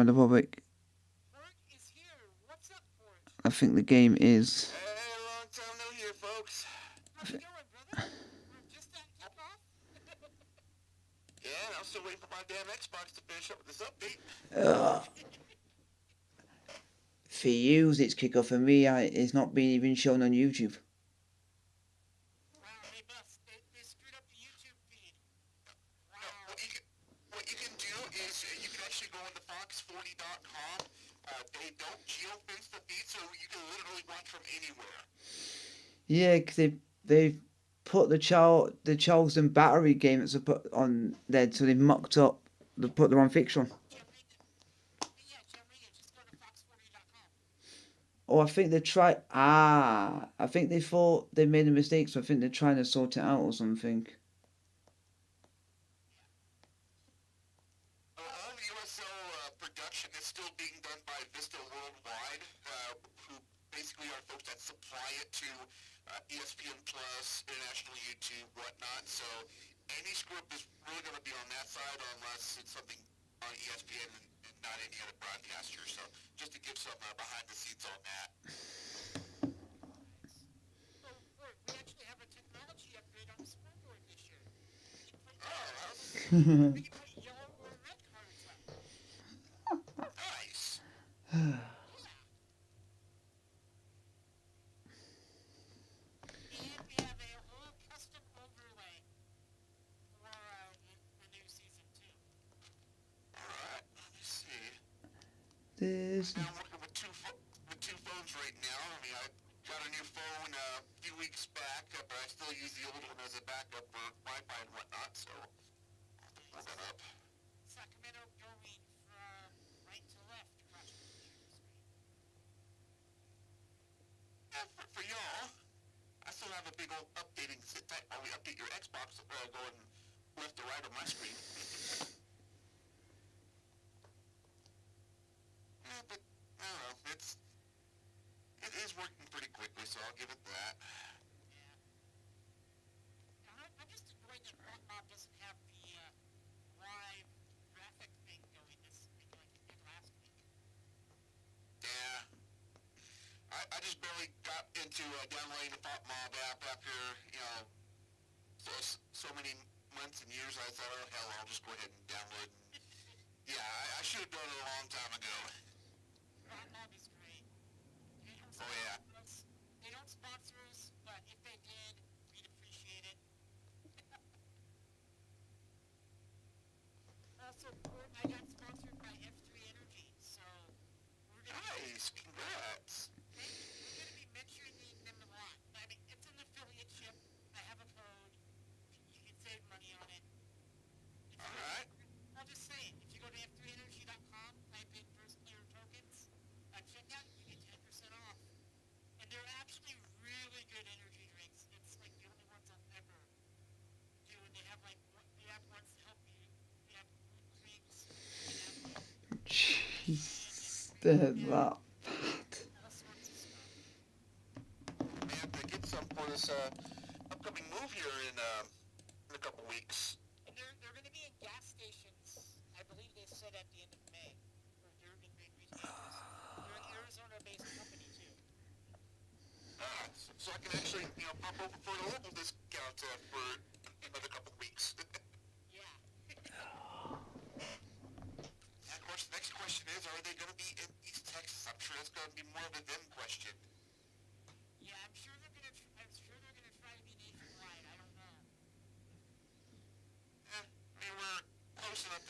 from the public. I think the game is. Hey, long time no hear, folks. How's it going, brother? We're just at kickoff. Yeah, I'm still waiting for my damn Xbox to finish up with this update. For you, it's kickoff. For me, it's not been even shown on YouTube. Wow, they must. They screwed up the YouTube feed. Wow. No, what you can do is you can actually go into fox40.com. They don't geofence the feed, so you can literally watch from anywhere. Yeah, because they've put the Charleston Battery game that's put on there, so they've mucked up. They've put the wrong fixture on. Oh, I think they tried. I think they thought they made a mistake, so I think they're trying to sort it out or something. All the USO production is still being done by Vista Worldwide, who basically are folks that supply it to ESPN Plus, International YouTube, whatnot. So any script is really going to be on that side unless it's something on ESPN and not any other broadcaster. So just to give some behind the scenes on that. We actually have a technology upgrade on the scoreboard this year. Oh, we can put yellow or red cards up. Nice. Yeah. And we have a whole custom overlay for the new season too. Alright, let me see. I'm working with two phones right now. I mean, I got a new phone a few weeks back, but I still use the old one as a backup for Wi-Fi and whatnot, so I'll have to pull that up. Sacramento going from right to left across the computer screen. Yeah, for y'all, I still have a big old updating sit tight while we update your Xbox going left to right on my screen. Yeah, but I don't know, it is working pretty quickly, so I'll give it that. Yeah. I'm just annoyed that Bob doesn't have the live graphic thing going this week like it did last week. Yeah. I just barely got into downloading the Pop Mob app after, so many months and years. I thought, oh, hell, I'll just go ahead and download. Yeah, I should have done it a long time ago. Pop Mob is great. Oh, yeah. They don't sponsor us, but if they did, we'd appreciate it. Also, I got sponsored by F3 Energy, so we're gonna nice, congrats. Thank you. We're gonna be mentioning them a lot. I mean, it's an affiliate ship. I have a code. You can save money on it. All right. I'll just say it. If you go to f3energy.com, type in first year tokens, at checkout, you get 10% off. And they're actually really good energy drinks. It's like the only ones I'll ever do. And they have ones to help you. They have creams. Jeez, they're that bad. All sorts of stuff. I have to get some for this upcoming move here in a couple weeks. And they're going to be in gas stations. I believe they said at the end of May. Or they're in big retailers. They're an Arizona-based company too. So I can actually, pop over for a local discount for another couple weeks. Yeah. And of course, the next question is, are they going to be in East Texas? I'm sure that's going to be more of a them question. Yeah, I'm sure they're going to try to be nationwide. I don't know. We're close enough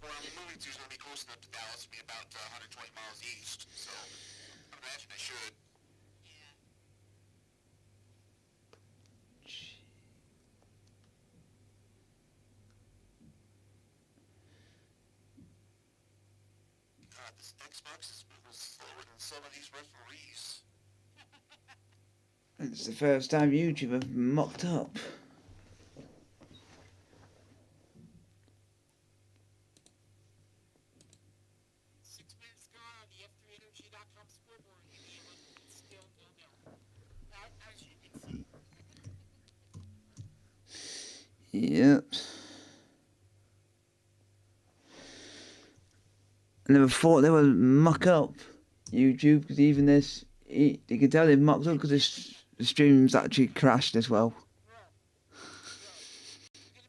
where I'm moving to is going to be close enough to Dallas, be about 120 miles east, so I imagine I should. Yeah. God, this Xbox is moving slower than some of these referees. It's the first time YouTube have mucked up. 6 minutes gone on the f3energy.com scoreboard. Indy 11 still 0-0. As you can see. Yep. And they thought they would muck up YouTube because even this, you can tell they've mucked up because the stream's actually crashed as well. Forget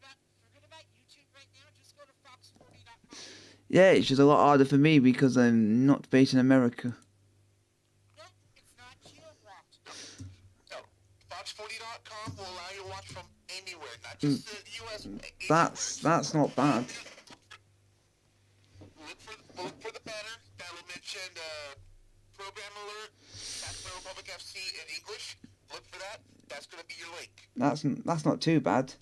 about YouTube right now. Just go to fox40.com. Yeah, it's just a lot harder for me because I'm not based in America. Nope, it's not geo-blocked. No, fox40.com will allow you to watch from anywhere, not just the U.S. That's not bad. Look for the banner that will mention program alert, Sacramento Public FC in English. Look for that. That's going to be your link. That's not too bad.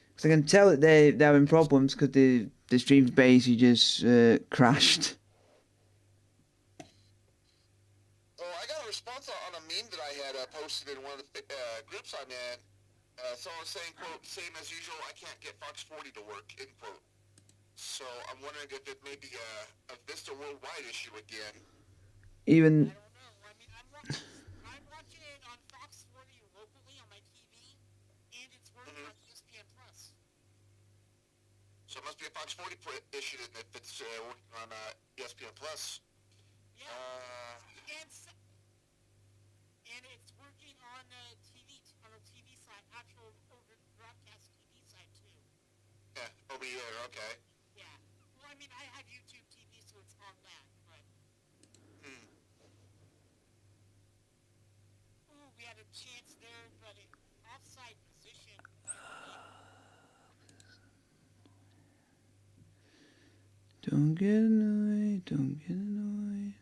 Because I can tell that they're having problems because the stream's basically just crashed. Well, I got a response on a meme that I had posted in one of the groups I'm in. Someone was saying, quote, same as usual, I can't get Fox 40 to work, end quote. So I'm wondering if it may be a Vista Worldwide issue again. Even... I don't know. I mean, I'm watching it on Fox 40 locally on my TV, and it's working on ESPN Plus. So it must be a Fox 40 issue if it's working on ESPN Plus. Yeah. And it's working on the TV side, actual over broadcast TV side too. Yeah, over here, okay. Yeah. Well, I mean, I have YouTube TV, so it's on that, but. Ooh, we had a chance there, but offside position. Don't get annoyed, don't get annoyed.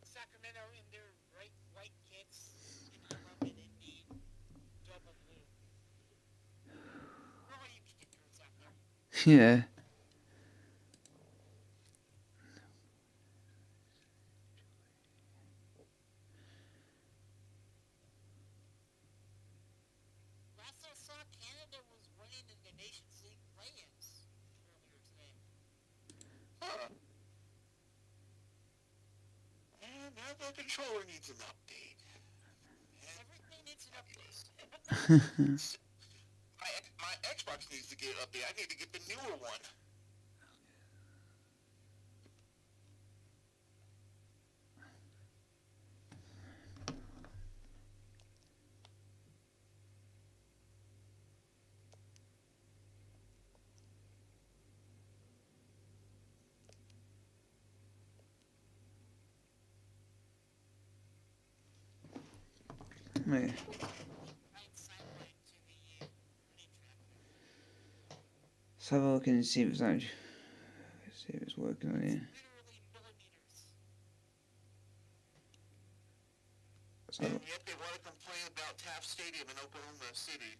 Sacramento in their bright white kits, Indy 11 and Indy double blue. We're all you kickers out there. Yeah. Last I saw, Canada was winning in the Nations League play-ins earlier today. Huh. And now the controller needs an update. Everything needs an update. my Xbox needs to get an update. I need to get the newer one. Yeah. Let's have a look and see if it's actually, see if it's working on here. And yet they want to complain about Taft Stadium in Oklahoma City.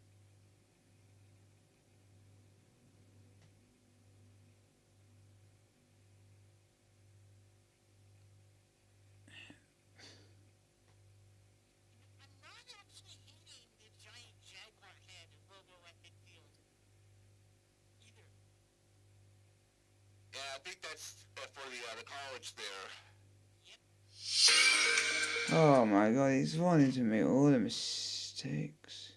I'm not actually hating the giant jaguar head logo at midfield either. Yeah, I think that's for the college there. Oh my god, he's wanting to make all the mistakes.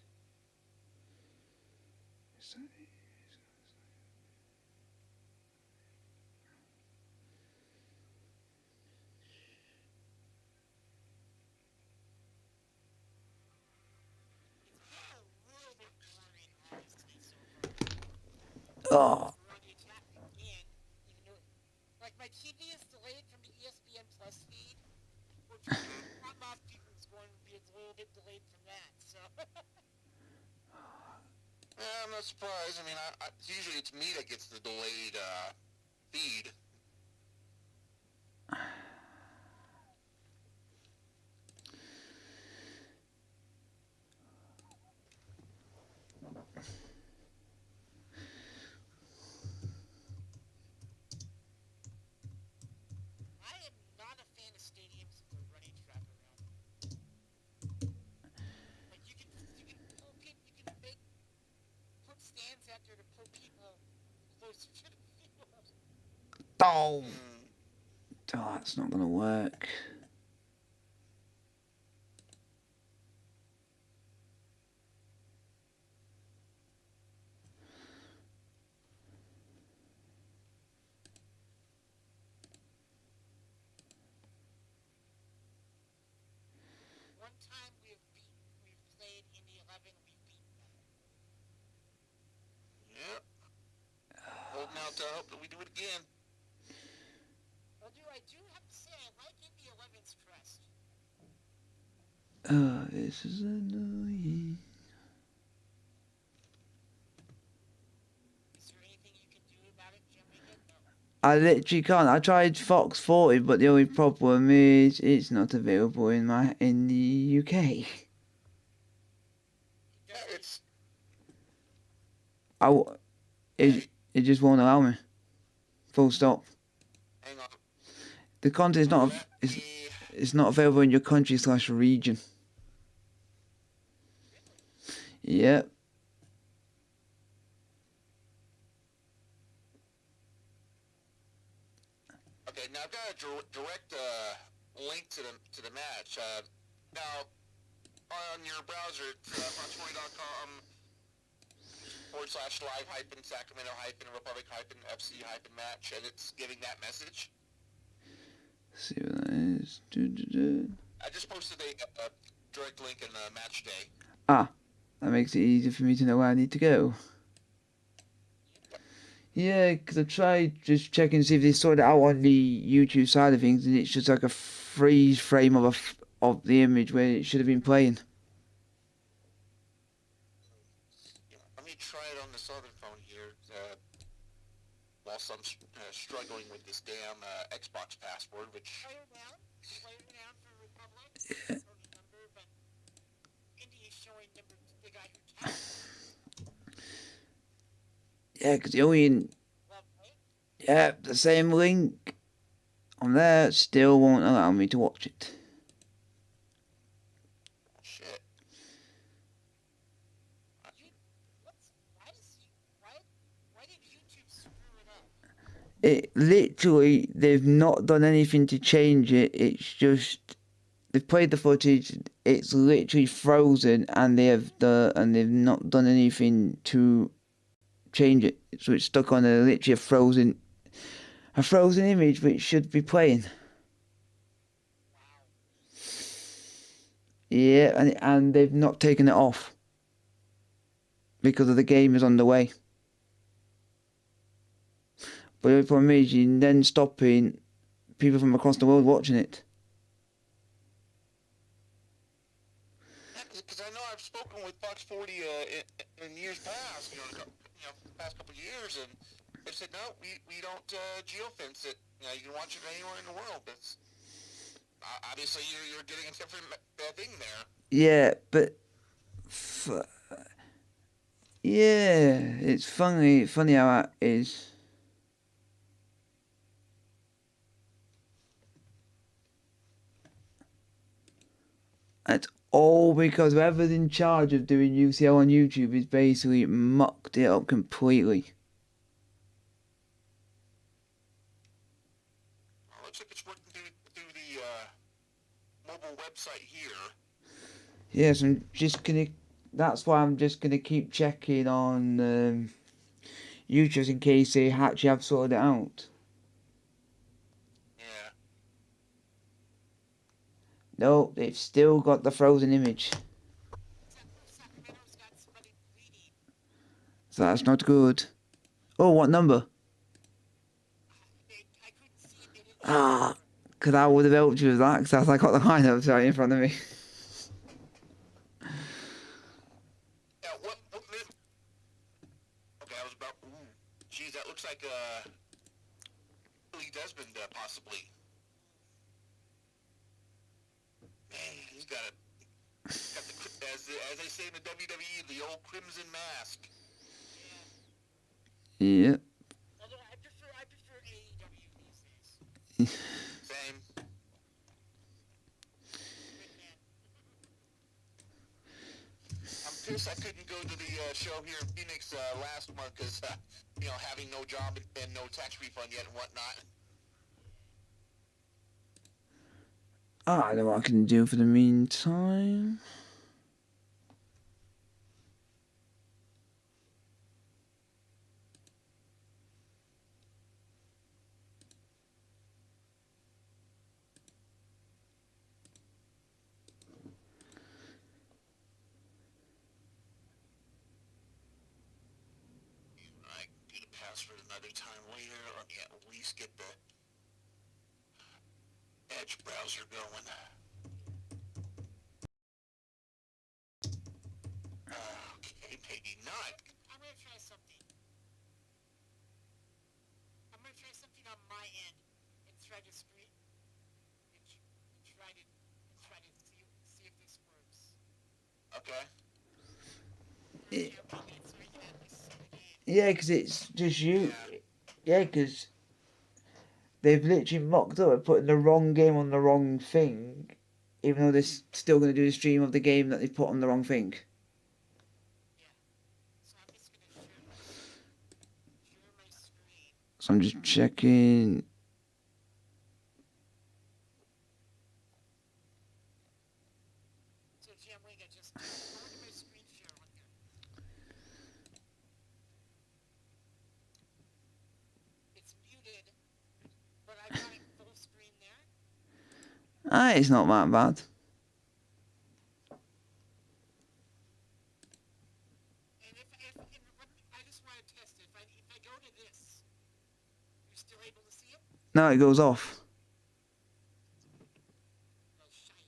Oh. Like my TV is delayed from the ESPN Plus feed, which I'm not people is going to be a little bit delayed from that. So. Yeah, I'm not surprised. I mean, usually it's me that gets the delayed feed. I am not a fan Oh, that's not gonna work. One time we've played Indy 11, we beat them. Yep. Holding out to hope that we do it again. Well, I do have to say, I like Indy 11's crest. This is annoying. Is there anything you can do about it, jumping in? No. I literally can't. I tried Fox 40, but the only problem is it's not available in the UK. Yeah, it's. It just won't allow me. Full stop. Hang on. The content is not it's not available in your country/region. Yep. Okay, now I've got a direct link to the match. Now, on your browser, it's foxforty.com/live-Sacramento-Republic-FC-match, and it's giving that message. See what that is. I just posted a direct link in the match day. Ah, that makes it easier for me to know where I need to go. Yeah, because I tried just checking to see if they sorted it out on the YouTube side of things, and it's just like a freeze frame of the image where it should have been playing. Let me try it on this other phone here. Whilst I'm struggling with this damn Xbox password, which. Player down for Republic. Yeah. Number, but Indy is showing the guy who tapped. Yeah, because the only the same link on there still won't allow me to watch it. Shit. Why did YouTube screw it up? It literally, they've not done anything to change it. It's just they've played the footage. It's literally frozen, and they've not done anything to change it. So it's stuck on literally a frozen image, which should be playing. Yeah, and they've not taken it off because of the game is on the way. But the problem is, you're then stopping people from across the world watching it. Because I know I've spoken with Fox 40 in years past, the past couple of years, and they said no, we don't geofence it. You can watch it anywhere in the world. That's obviously you're getting a different thing there. Yeah, but it's funny how that is. It's all because whoever's in charge of doing UCL on YouTube is basically mucked it up completely. Well, looks like it's working through the mobile website here. Yes, that's why I'm just gonna keep checking on YouTube in case they actually have sorted it out. Yeah. No, they've still got the frozen image. Sacramento's got somebody bleeding. So that's not good. Oh, what number? I couldn't see it. They didn't Because I would have helped you with that, because I got the lineup right in front of me. Yeah, what okay, I was about, geez, that looks like Billy Desmond, possibly. Man, he's got the, as they say in the WWE, the old Crimson Mask. Yeah. Although I prefer AEW these days. Same. I'm pissed I couldn't go to the show here in Phoenix last month because, having no job and no tax refund yet and whatnot. I don't know what I can do for the meantime. I can do the password another time later. Let me at least get the Edge browser going. Okay, maybe not. I'm gonna try something. I'm gonna try something on my end and try to screen and try to see if this works. Okay. It, So we can at least see the game. yeah, because it's just you. Yeah, because they've literally mocked up and putting the wrong game on the wrong thing, even though they're still going to do the stream of the game that they put on the wrong thing. Yeah. So I'm just gonna share my screen. So I'm just checking. So Jim, wait, I just go into my screen share on here. It's muted, but I've got it full screen there. It's not that bad. And I just want to test it. If I go to this, you're still able to see it? No, it goes off. Oh, shite.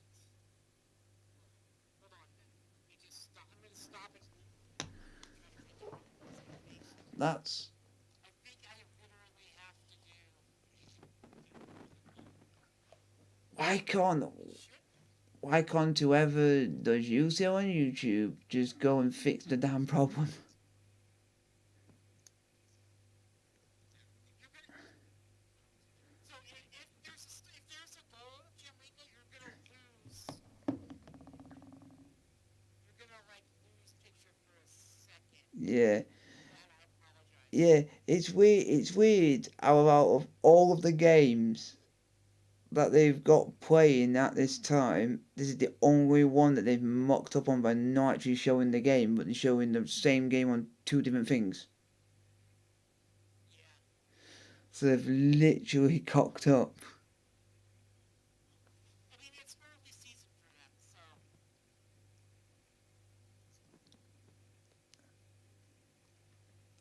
Hold on then. Let me just stop. I'm going to stop and try to redo it. That's. I think I literally have to do. Why can't whoever does use it on YouTube just go and fix the damn problem? So if there's a goal, Jim, you're going to lose. You're going to lose picture for a second. Yeah. And I apologize. Yeah, it's weird. It's weird how out of all of the games that they've got playing at this time, this is the only one that they've mocked up on by not actually showing the game, but they're showing the same game on two different things. Yeah. So they've literally cocked up. I mean, it's early season for them, so.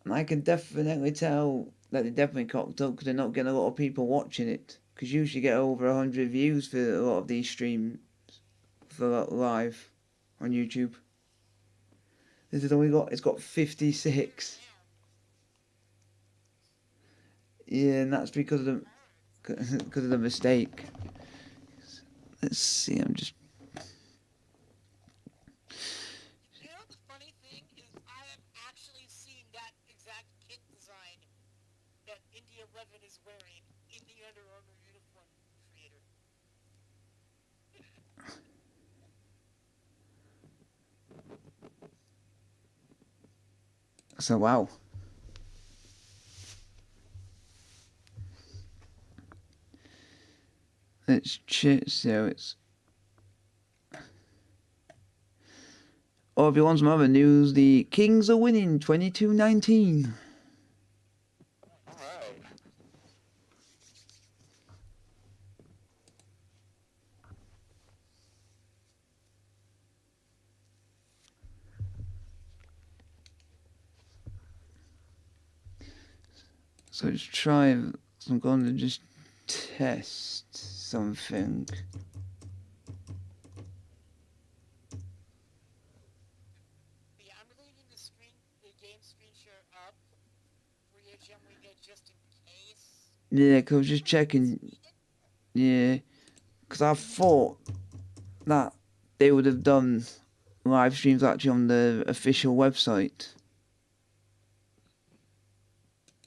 And I can definitely tell that they definitely cocked up because they're not getting a lot of people watching it. Because you usually get over 100 views for a lot of these streams for live on YouTube. This has only got, it's got 56. Yeah, and that's because of the mistake. Let's see, I'm just. You know, the funny thing is I have actually seen that exact kit design that Indy 11 is wearing in the Under Armour uniform creator. So, wow. Let's check, so it's. Oh, if you want some other news, the Kings are winning 22-19. All right. So let's try. I'm going to just test something. Yeah, I'm leaving the game screen share up for you, Jim, just in case. Yeah, because I was just checking. Yeah, because I thought that they would have done live streams actually on the official website.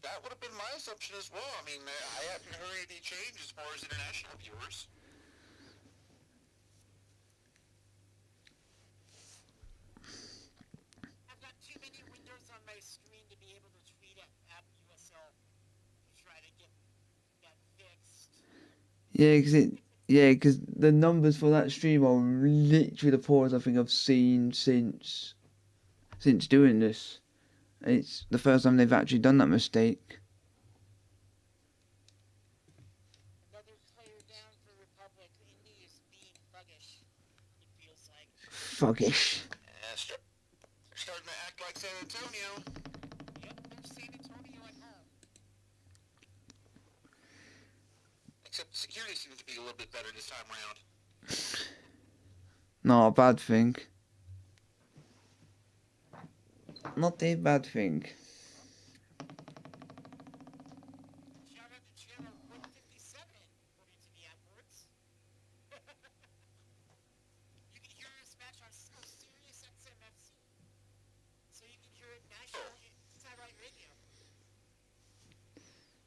That would have been my assumption as well. I mean, I haven't heard any change as far as international viewers. I've got too many windows on my screen to be able to tweet at USL to try to get that fixed. Yeah, because Yeah, because the numbers for that stream are literally the poorest I think I've seen since doing this. It's the first time they've actually done that mistake. Another player down for Republic. Indy is being thuggish, it feels like. Fuggish. They're starting to act like San Antonio. Yep, there's San Antonio at home. Except the security seems to be a little bit better this time around. Not a bad thing. Not a bad thing. Shout out to channel 157, according to the AdWords. You can hear this match on Sirius XMFC. So you can hear it nationally satellite radio.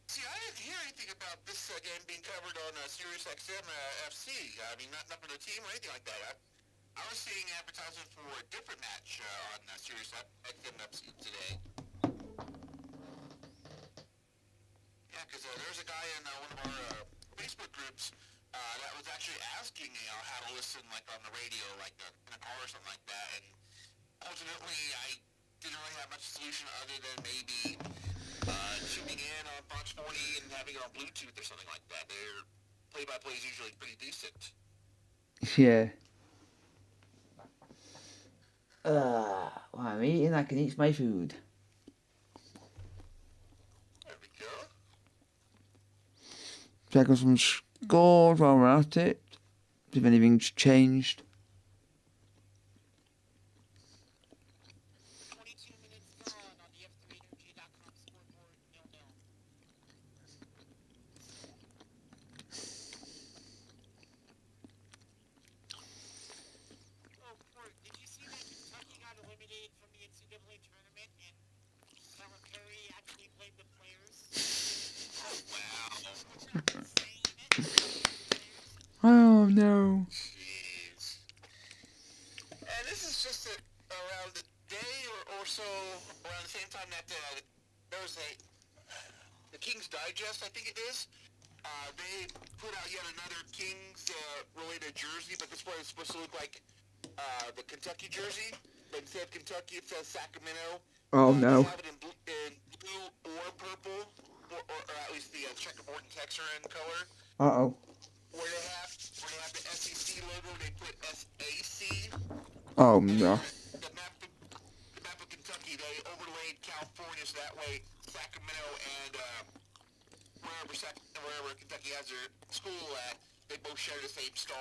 See, I didn't hear anything about this game being covered on Sirius XM FC. I mean, not for the team or anything like that. I was seeing advertisement for a different match on Sirius XM FC today. Yeah, because there's a guy in one of our Facebook groups that was actually asking, how to listen like on the radio, like in a car or something like that. And ultimately, I didn't really have much solution other than maybe tuning in on Fox 40 and having it on Bluetooth or something like that. Their play-by-play is usually pretty decent. Yeah. While I'm eating, I can eat my food. There we go. Checking some scores while we're at it. See if anything's changed. 22 minutes gone on the F3Energy.com scoreboard, 0-0. Oh, Court, did you see that Kentucky got eliminated from the NCAA tournament and Calipari actually blamed the players? Oh, wow. Oh no. Jeez. And this is just around the day or so, around the same time that there was the King's Digest, I think it is. They put out yet another Kings related jersey, but this one is supposed to look like the Kentucky jersey, but instead of Kentucky, it says Sacramento. Oh no. They have it in blue or purple, or at least the checkerboard and texture in color. Uh-oh. Where they have the SEC logo, they put SAC. Oh And no. the map of Kentucky, they overlaid California, so that way Sacramento and wherever Kentucky has their school at, they both share the same star.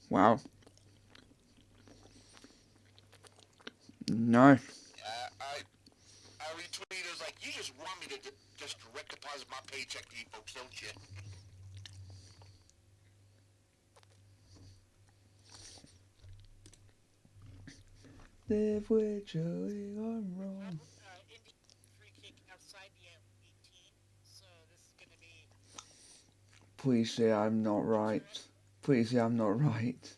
Wow. No. I retweeted, it was like, you just want me to just direct deposit my paycheck to you folks, don't you? Live with joy gone wrong. Indy free kick outside the 18, so this is going to be... Please say I'm not right. Please say I'm not right.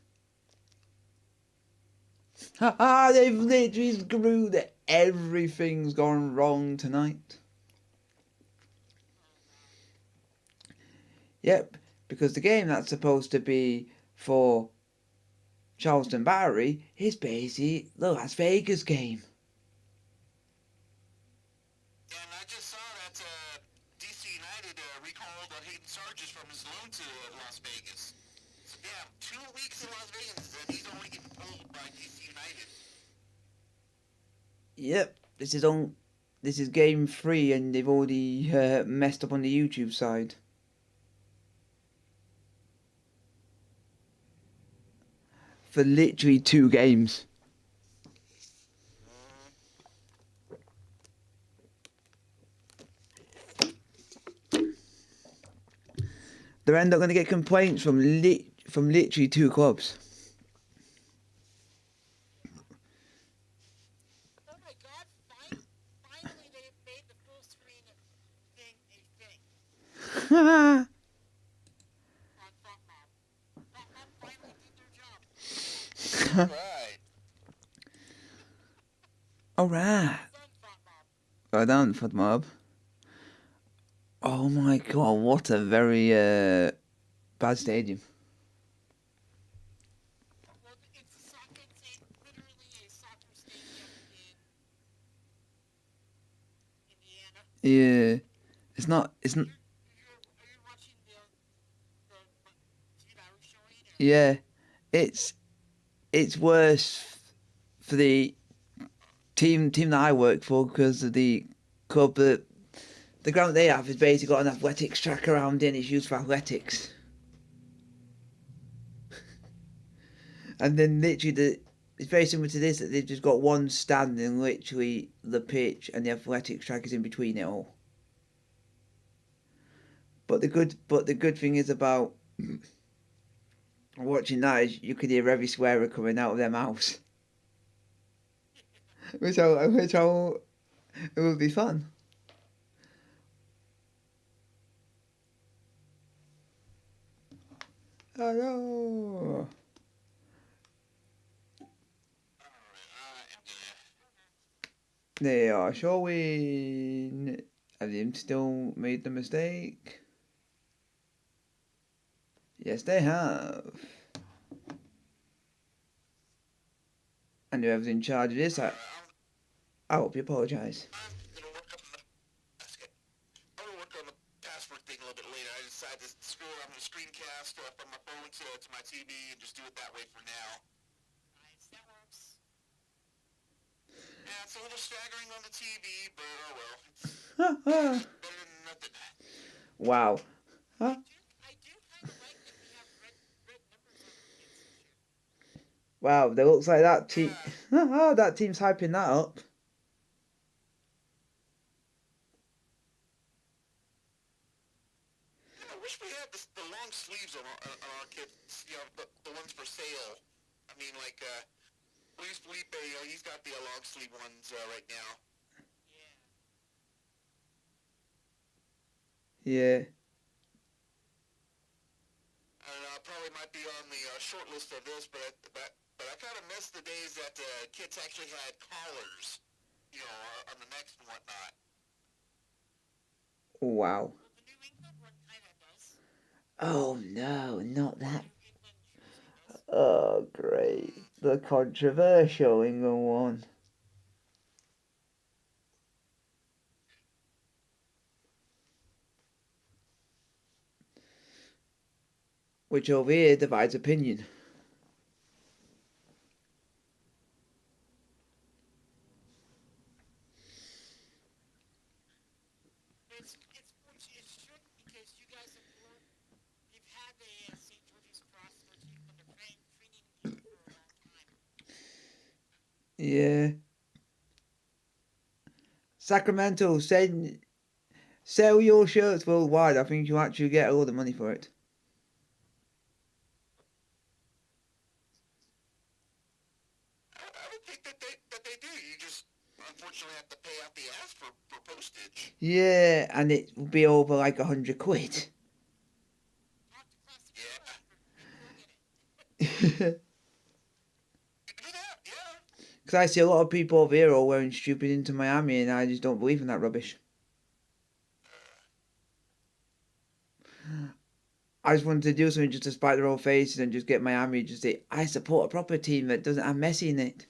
Haha, they've literally screwed it. Everything's gone wrong tonight. Yep, because the game that's supposed to be for Charleston Battery is basically the Las Vegas game. And I just saw that DC United recalled Hayden Sargis from his loan to Las Vegas. So yeah, 2 weeks in Las Vegas and he's already getting pulled by DC United. Yep, this is game 3 and they've already messed up on the YouTube side. For literally 2 games. They're end up going to get complaints from literally 2 clubs. Oh my god, finally they made the full screen thing a thing. On Front Mob. Front Mob finally did their job. Right. Alright. Done, Front Mob. Well done, Fud Mob. Oh, Oh my god, what a very bad stadium. Well, it's a soccer. It's literally a soccer stadium in Indiana. Yeah. It's not. It's not. Are you watching the TV I was showing? Or? Yeah. It's worse for the team that I work for because of the club that the ground they have is basically got an athletics track around it and it's used for athletics. And then literally it's very similar to this, that they've just got one stand and literally the pitch and the athletics track is in between it all. But the good thing is about watching that is you could hear every swearer coming out of their mouths. which it would be fun. Hello. They are showing. Have they still made the mistake? Yes, they have. And whoever's in charge of this, I hope you apologise. I'm gonna work on the password thing a little bit later. I decided to screw it. I'm gonna screencast from my phone to my TV and just do it that way for now. Nice, that works. Yeah, it's a little staggering on the TV, but oh well. It's better than nothing. Wow. Huh? I do kind of like that we have red numbers on our kids this year. Wow, it looks like that team. That team's hyping that up. I wish we had the long sleeves on our kits, you know, the ones for sale. I mean, like, Luis Felipe, you know, he's got the long sleeve ones right now. Yeah. And probably might be on the short list of this, but I kind of miss the days that kits actually had collars, you know, on the necks and whatnot. Wow. Well, the New England one kind of does. Oh no, not that. New England jersey does. Oh great. The controversial England one. Which over here divides opinion. It should, because you guys you've had a St. George's Cross motif when they're training people for a long time. Yeah. Sacramento, sell your shirts worldwide. I think you actually get a lot of money for it. I would think that they do. You just unfortunately have to pay out the ass for postage. Yeah, and it will be over like 100 quid. Talk to Classic and we'll get it. You do that, yeah. Because I see a lot of people over here all wearing stupid into Miami, and I just don't believe in that rubbish. I just wanted to do something just to spite their own faces and just get Miami just say, I support a proper team that doesn't have Messi in it.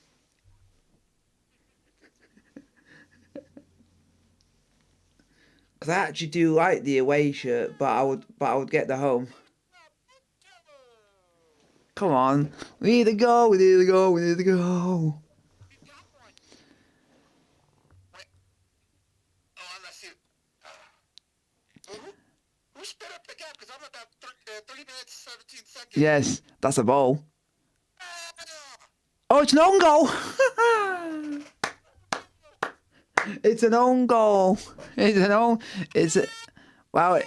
Because I actually do like the away shirt, but I would get the home. Come on, we need to go, we need to go, we need to go. We've got one. Wait. Oh, I'm not seeing. Who sped up the gap? Because I'm about 30 minutes, 17 seconds. Yes, that's a ball. Ah! Oh, it's an own goal. It's an own goal. It's an own. It's a, wow.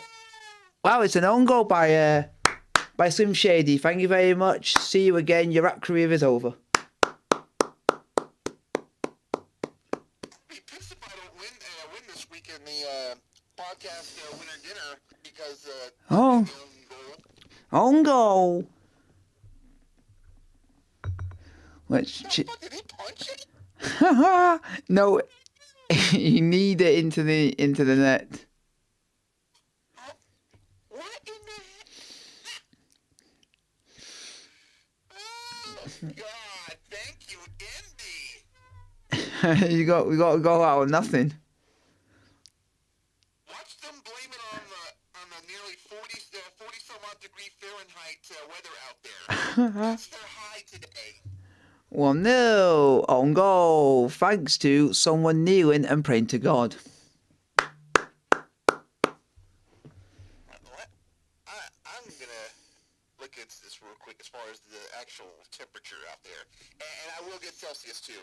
It's an own goal by Slim Shady. Thank you very much. See you again. Your rap career is over. Be pissed if I don't win this week in the podcast winner dinner because Oh, own goal. Let's. did he punch it? No, you need it into the net. God, thank you, Indy. We got to go out with nothing. Watch them blame it on the nearly 40 some odd degree Fahrenheit weather out there. That's their high today. 1-0 on goal, thanks to someone kneeling and praying to God. I'm gonna look at this real quick as far as the actual temperature out there, and I will get Celsius too.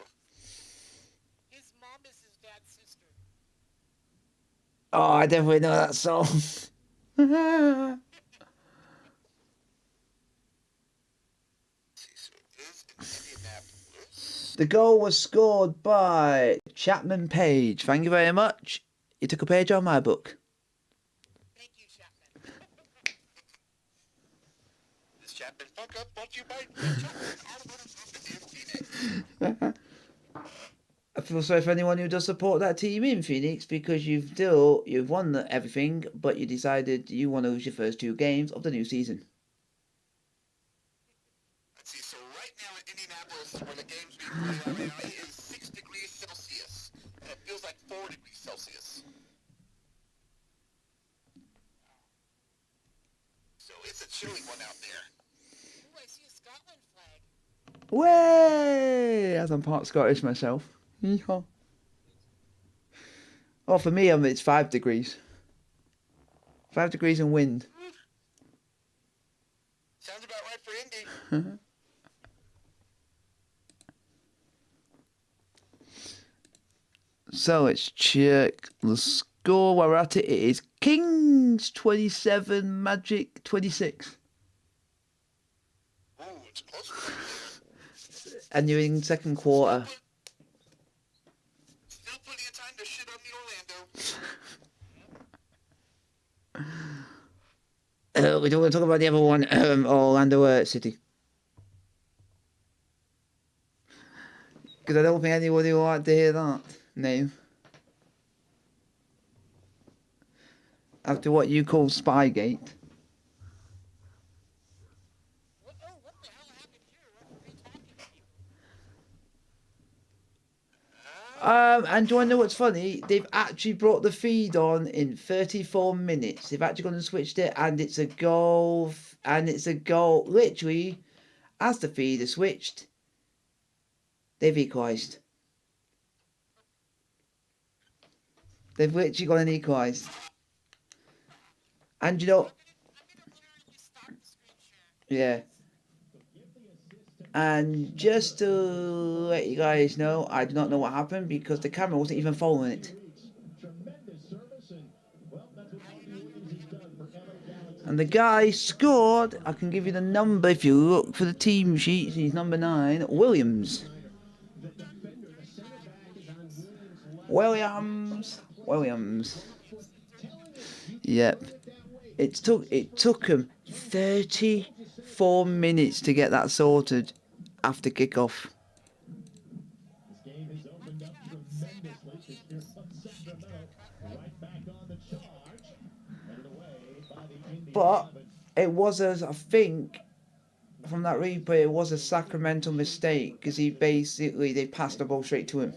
His mom is his dad's sister. Oh, I definitely know that song. So it is in Indianapolis. The goal was scored by Chapman Page. Thank you very much. You took a page out of my book. Thank you, Chapman. This Chapman fuck up brought you by Automotive Group in Phoenix. I feel sorry for anyone who does support that team in Phoenix because you've won everything, but you decided you want to lose your first 2 games of the new season. Let's see, so right now in Indianapolis, where the game's being played right now, it is 6 degrees Celsius. And it feels like 4 degrees Celsius. So it's a chilly one out there. Ooh, I see a Scotland flag. Way! As I'm part Scottish myself. Yeehaw. Oh, for me, it's 5 degrees. 5 degrees and wind. Sounds about right for Indy. So let's check the score. While we're at it, it is Kings 27, Magic 26. Ooh, it's close right there. And you're in second quarter. Still plenty of time to shit on the Orlando. We don't want to talk about the other one, Orlando City. Because I don't think anybody will like to hear that name. After what you call Spygate. What the hell happened here? What were they talking about? And do you want to know what's funny? They've actually brought the feed on in 34 minutes. They've actually gone and switched it, and it's a goal. Literally, as the feed is switched, they've equalised. They've literally gone and equalised. And you know, I'm gonna literally stop the screen share. yeah. And just to let you guys know, I do not know what happened because the camera wasn't even following it. And the guy scored. I can give you the number if you look for the team sheet. He's number 9, Williams. Williams. Yep. It took him 34 minutes to get that sorted after kickoff. But it was I think, from that replay, it was a Sacramento mistake because they passed the ball straight to him.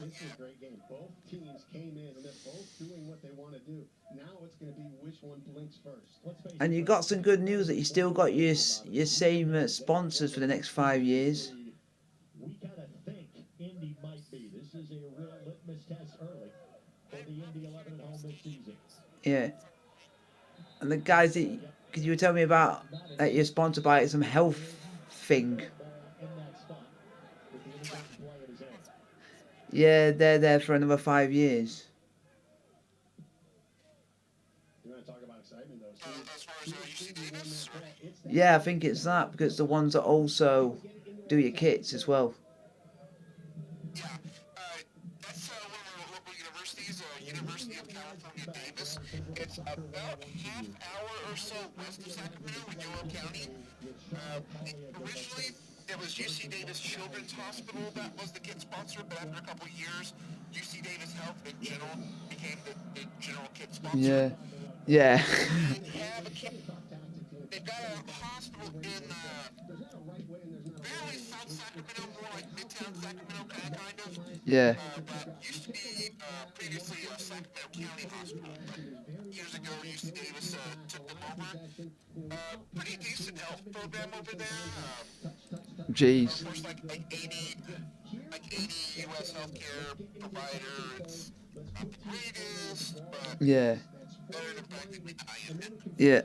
This is a great game. Both teams came in and they're both doing what they want to do. Now it's going to be which one blinks first. And you got some good news that you still got your same sponsors for the next 5 years. We kind of think Indy might be. This is a real litmus test early for the Indy 11 at home this season. Yeah. And the guys that, because you were telling me about that you're sponsored by some health thing. Yeah, they're there for another 5 years. You want to talk about excitement, though? As far as UC Davis? Yeah, I think it's that because the ones that also do your kits as well. Yeah. That's one of our local universities, University of California, Davis. It's about half hour or so west of Sacramento in Yolo County. Originally, it was UC Davis Children's Hospital that was the kit sponsor, but after a couple of years, UC Davis Health in general became the general kit sponsor. Yeah. We have a They've got a hospital in fairly South Sacramento, more like Midtown Sacramento, kind of. Yeah. But used to be previously a Sacramento County hospital. Years ago, UC Davis took them over. Pretty decent health program over there. Of Jeez. course, like 80 U.S. healthcare provider. It's not the greatest, but Yeah. better than practically dying. Yeah.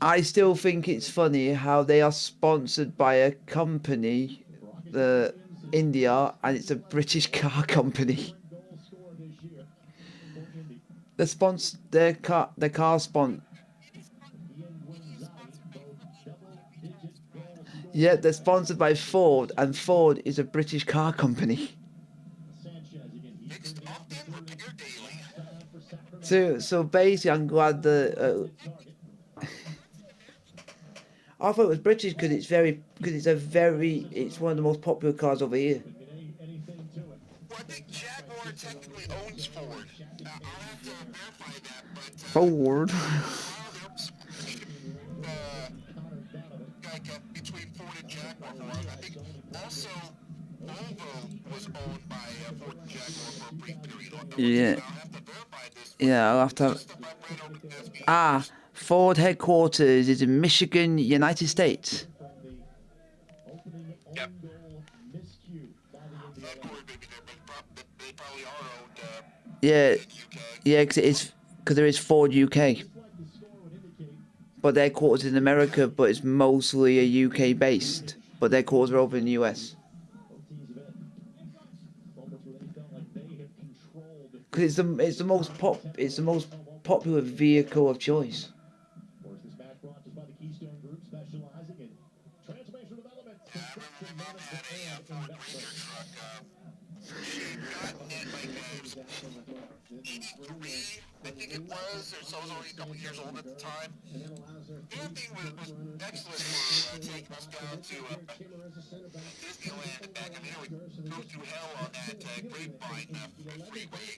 I still think it's funny how they are sponsored by a company, the India, and it's a British car company. The sponsor, their car sponsor. Yeah, they're sponsored by Ford, and Ford is a British car company. Mixed often, repair daily. So basically, I'm glad that I thought it was British because it's one of the most popular cars over here. Well, I think Jaguar technically owns Ford. I'll have to verify that, but Ford. for a while there was some partnership between Ford and Jaguar for a while. I think also Volvo was owned by Ford and Jaguar for a brief period. Yeah, I'll have to verify this. yeah. I'll have to. Just stuff I've read over the past few Ah, Ford headquarters is in Michigan, United States. Yep. Headquartered maybe there, but they probably are owned Yeah, in UK. yeah, because there is Ford UK, but their headquarters in America, but it's mostly a UK based, but their headquarters are over in the US. Because it's the most popular vehicle of choice. Yeah, I remember my mom had a Ford Ranger truck. She had gotten it like it was 83, I think it was, or so I was only a couple years old at the time. That thing was excellent for taking us down to Disneyland and back. I mean, it would go through hell on that Grapevine freeway.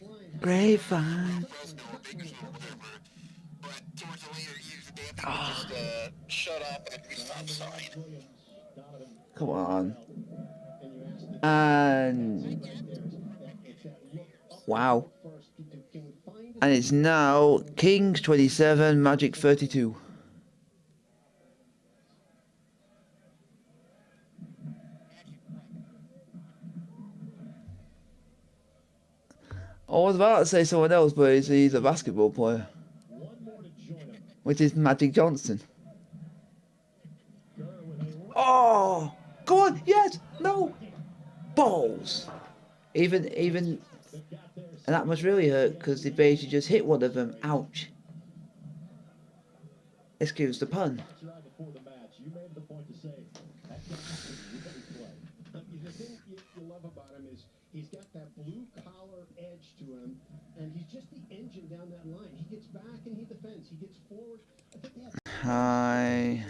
Grapevine. Fresno or Bakersfield or whatever. But towards the later years, the damn thing would just shut off at every stop sign. Come on. And wow. And it's now Kings 27, Magic 32. I was about to say someone else, but he's a basketball player, which is Magic Johnson. Oh, go on, yes, no, balls. Even, and that must really hurt because they basically just hit one of them. Ouch. Excuse the pun. He's got that blue collar edge to him, and he's just the engine down that line. He gets back and he defends. He gets forward. Hi.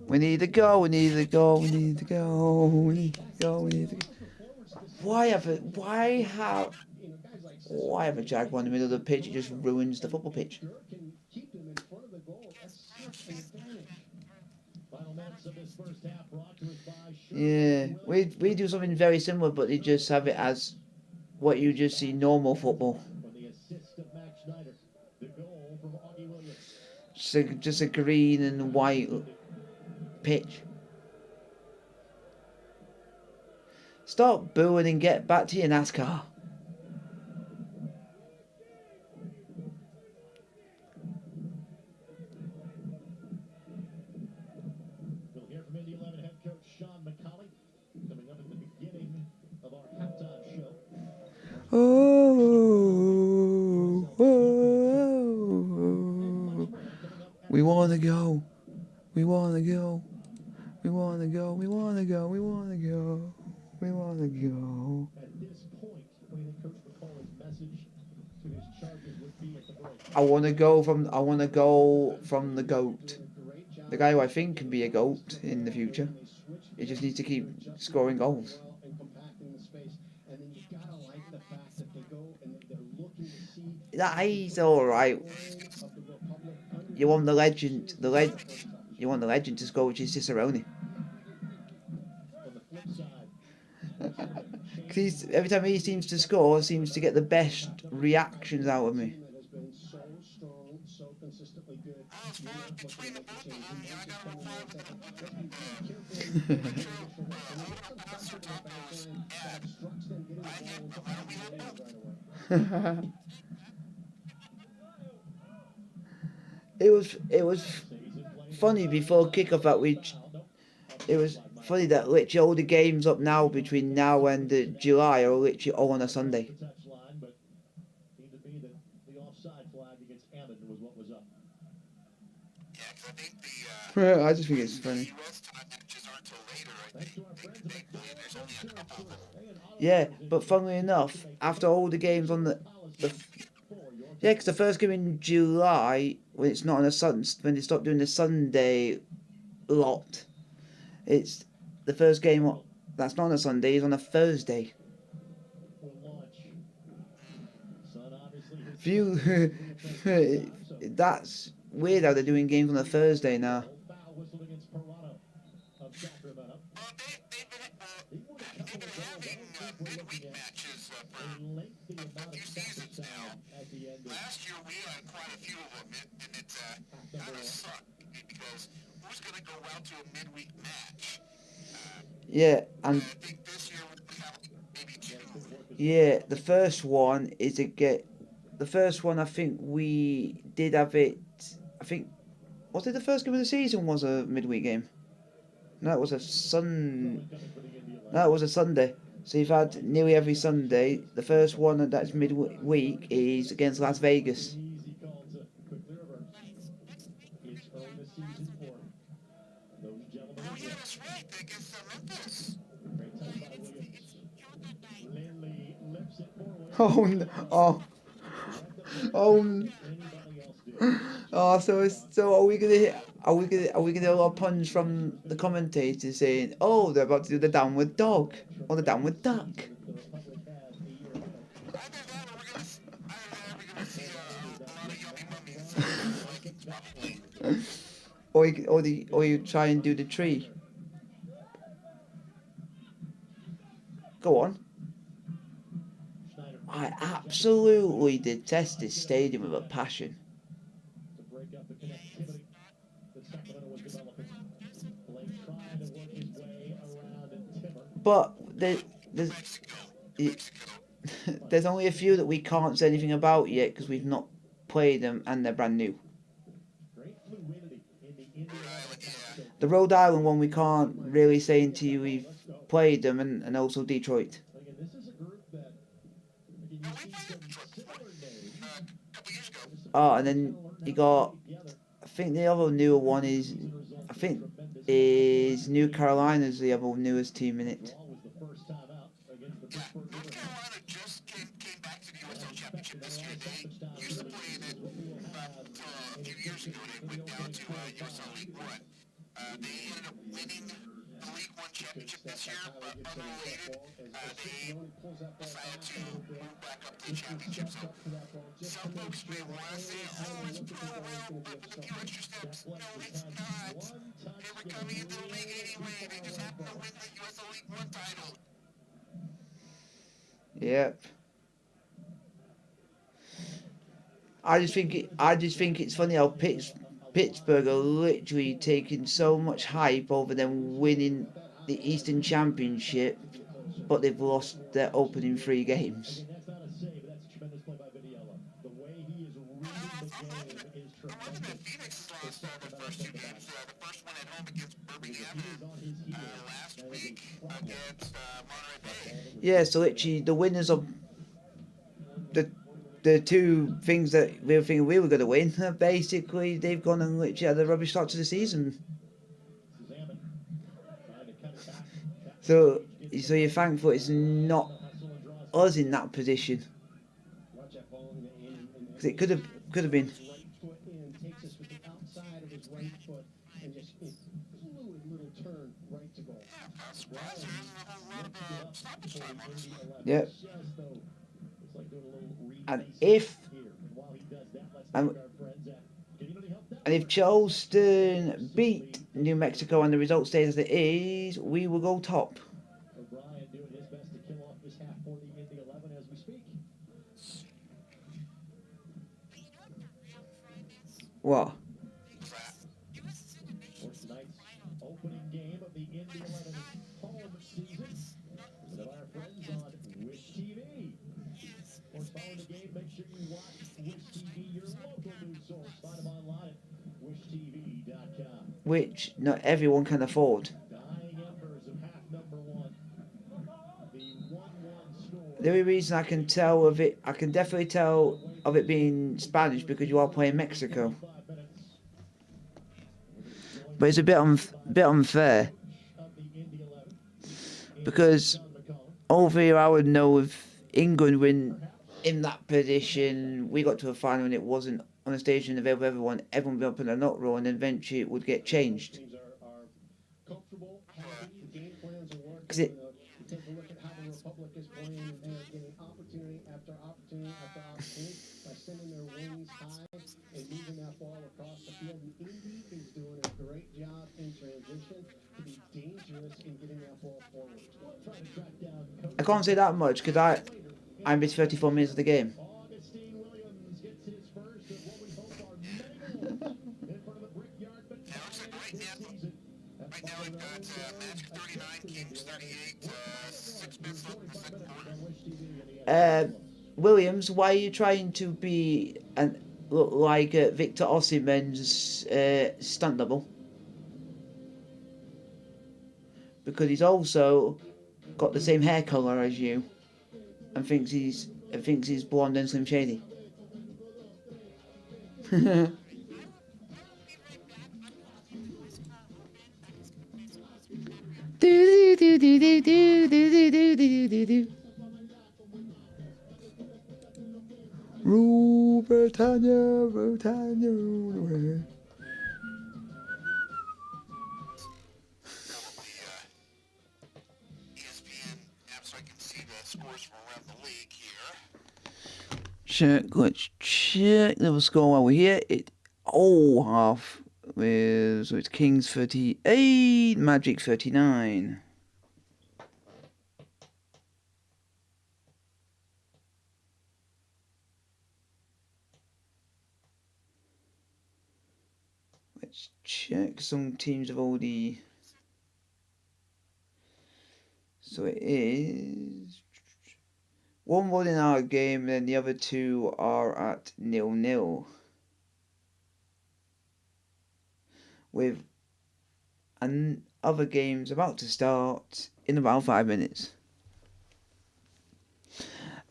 We need to go. We need to go. We need to go. We need to go. We need to go. Why have a Jaguar in the middle of the pitch? It just ruins the football pitch. Yeah, we do something very similar, but they just have it as what you just see normal football. Just a green and white pitch. Stop booing and get back to your NASCAR. We'll hear from Indy 11 head coach Sean McCauley coming up at the beginning of our halftime show. Oh, we want to go. We want to go. We want to go. We want to go. We want to go. We want to go. At this point, what do you think Coach McCauley's message to his charges would be at the break? I want to go from the GOAT. The guy who I think can be a GOAT in the future. He just needs to keep scoring goals. He's all right. You want the legend, you want the legend to score, which is Cicerone. Because every time he seems to score, seems to get the best reactions out of me. Oh, it's fine between the both of them. I got a reply with the hold on, Pastor Tacos. Ed, I hope you help him. It was funny before kickoff that it was funny that literally all the games up now between now and July are literally all on a Sunday. Yeah, 'cause I think the I just think it's funny. U.S. time matches aren't till later. I think thankfully there's only a couple of them. Yeah, but funnily enough, after all the games on the yeah, because the first game in July when it's not on a when they stop doing the Sunday lot, it's the first game that's not on a Sunday is on a Thursday. Few, that's weird how they're doing games on a Thursday now. They've been having midweek matches for a few seasons now. Last year we had quite a few of them, and it kind of sucked because who's going to go out to a midweek match? Yeah, and I think this year we have maybe two. yeah, the first one is a get. The first one I think we did have it. I think was it the first game of the season was a midweek game. No, it was a No, it was a Sunday. So you've had nearly every Sunday. The first one that's midweek is against Las Vegas. Oh yeah, that's right. Against Memphis. Oh, no. Oh, oh. So are we gonna hear a lot of puns from the commentators saying, oh, they're about to do the downward dog or the downward duck. Either that, or we're gonna see a lot of yummy mummies for the Vikings probably. Or you try and do the tree. Go on. I absolutely detest this stadium with a passion. But there's there's only a few that we can't say anything about yet because we've not played them and they're brand new. The Rhode Island one we can't really say until we've played them, and also Detroit. Oh, and then you got, I think the other newer one is, I think is New Carolina's the other newest team in it. North Carolina just came back to the USL Championship this year. They used to play in it a few years ago. They went down to USL League One. They ended up winning the League One championship this year, but unrelated, they decided to move back up to the championship. So some folks may want to say, oh, it's pro, well, with a few extra steps. No, it's not. They were coming into the league anyway. They just happened to win the USL League One title. Yep. I just think it's funny how Pittsburgh are literally taking so much hype over them winning the Eastern Championship, but they've lost their opening 3 games. I'm looking at Phoenix's lost their first 2 games. The first one at home against Birmingham, and last week against Monterey Bay. Yeah, so literally the winners of the 2 things that we were thinking we were going to win, basically they've gone and literally had a rubbish start to the season. So you're thankful it's not us in that position, because it could have been. Yep. And if And if Charleston beat New Mexico and the result stays as it is, we will go top. O'Brien doing his best to kill off this half for the Indy 11 as we speak. But you know what the real crime is? What? US is in the nation's Tonight's final. opening game of the Indy 11 home season. With our friends on Wish TV. Of course, following the game, make sure you watch Wish TV, your local news source. Find them online at wishtv.com. Which not everyone can afford. Dying embers of half number one. The 1-1 score. The only reason I can tell of it, I can definitely tell of it being Spanish because you are playing Mexico. But it's a bit unfair because over here I would know if England were in that position, we got to a final and it wasn't on a station available to everyone would be up in a knock roll and eventually it would get changed. Because it. Take a look at how the Republic is playing, and they are getting opportunity after opportunity after opportunity by sending their wings high and moving that ball across the field. And Indy is doing a great job in transition to be dangerous in getting that ball forward. Trying to track down I can't say that much because I missed 34 minutes of the game. Augustine Williams gets his first of what we hope are many goals in front of the Brickyard Battalion this season. Right now we've got Magic 39, Kings 38, 6 minutes left in the second quarter. Williams, why are you trying to be look like Victor Osimhen's stunt double? Because he's also got the same hair colour as you, and thinks he's blonde and Slim Shady. Do do do do do do do do do do. Rule Britannia, Britannia, rule the world. ESPN app so I can see the scores from around the league here. Let's check the score while we're here. Half with, so it's Kings 38, Magic 39. Let's check. Some teams have already. So it is 1-1 in our game, and then the other two are at 0-0. With other games about to start in about 5 minutes.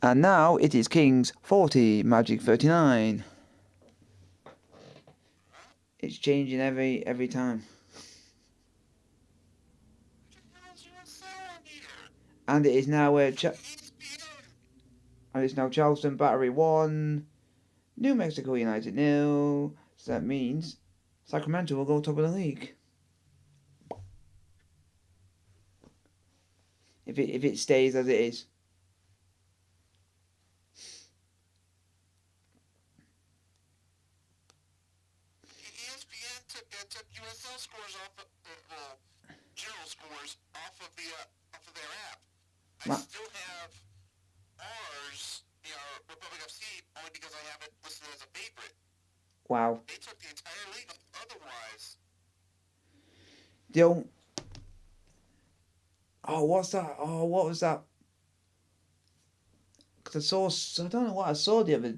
And now it is Kings 40, Magic 39. It's changing every time. And it is now Charleston Battery 1, New Mexico United 0. So that means Sacramento will go top of the league. If it stays as it is. ESPN took USL scores off of general scores off of their app. I still have ours, Republic FC, only because I have it listed as a favorite. Wow. They took the entire league otherwise. What's that? What was that? Because I don't know what I saw the other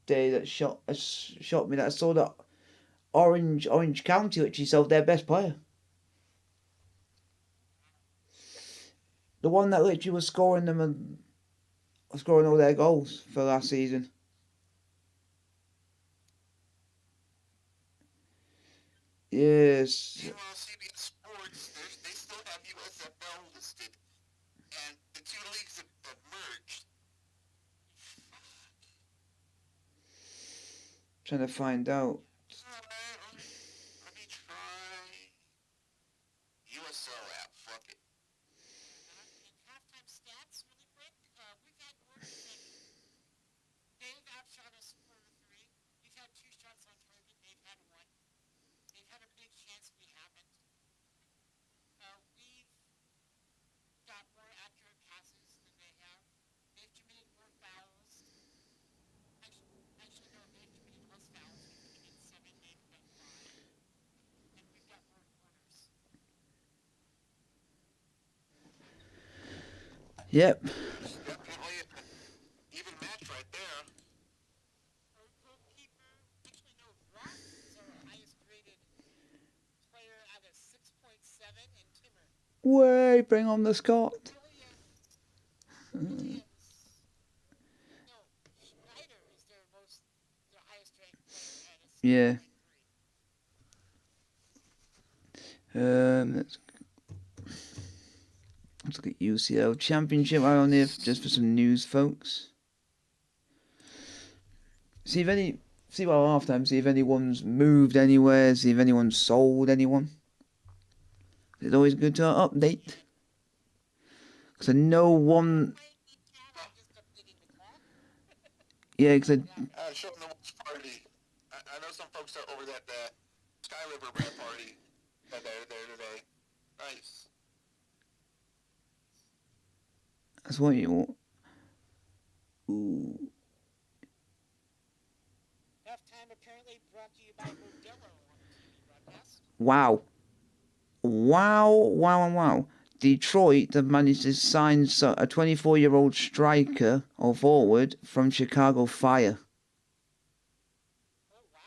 day that shot me. That I saw that Orange County actually sold their best player. The one that literally was scoring them and scoring all their goals for last season. Yes. Meanwhile, CBS Sports, they still have USFL listed, and the two leagues have merged. Trying to find out. Let me try USL app. Fuck it. And halftime stats, really quick. We've had more than Dave outshot us 4-3. We've had 2 Yep. It's definitely an even match right there. Our goalkeeper, actually no, Ross is our highest rated player out of 6.7, and Timmer. Way, bring on the Scott. Williams, no, Schneider is their highest ranked player at a 6.3. Yeah. Let's look at UCL Championship. I on here just for some news, folks. See by halftime. See if anyone's moved anywhere. See if anyone's sold anyone. It's always good to update. Because I know one. Yeah, because Showing the watch party. I know some folks are over at the Sky River Rep party. They're there today. Nice. that's what you want. Ooh. Halftime apparently brought to you by Modelo on the TV broadcast. Wow. Wow. Detroit have managed to sign a 24-year-old striker or forward from Chicago Fire Oh, wow.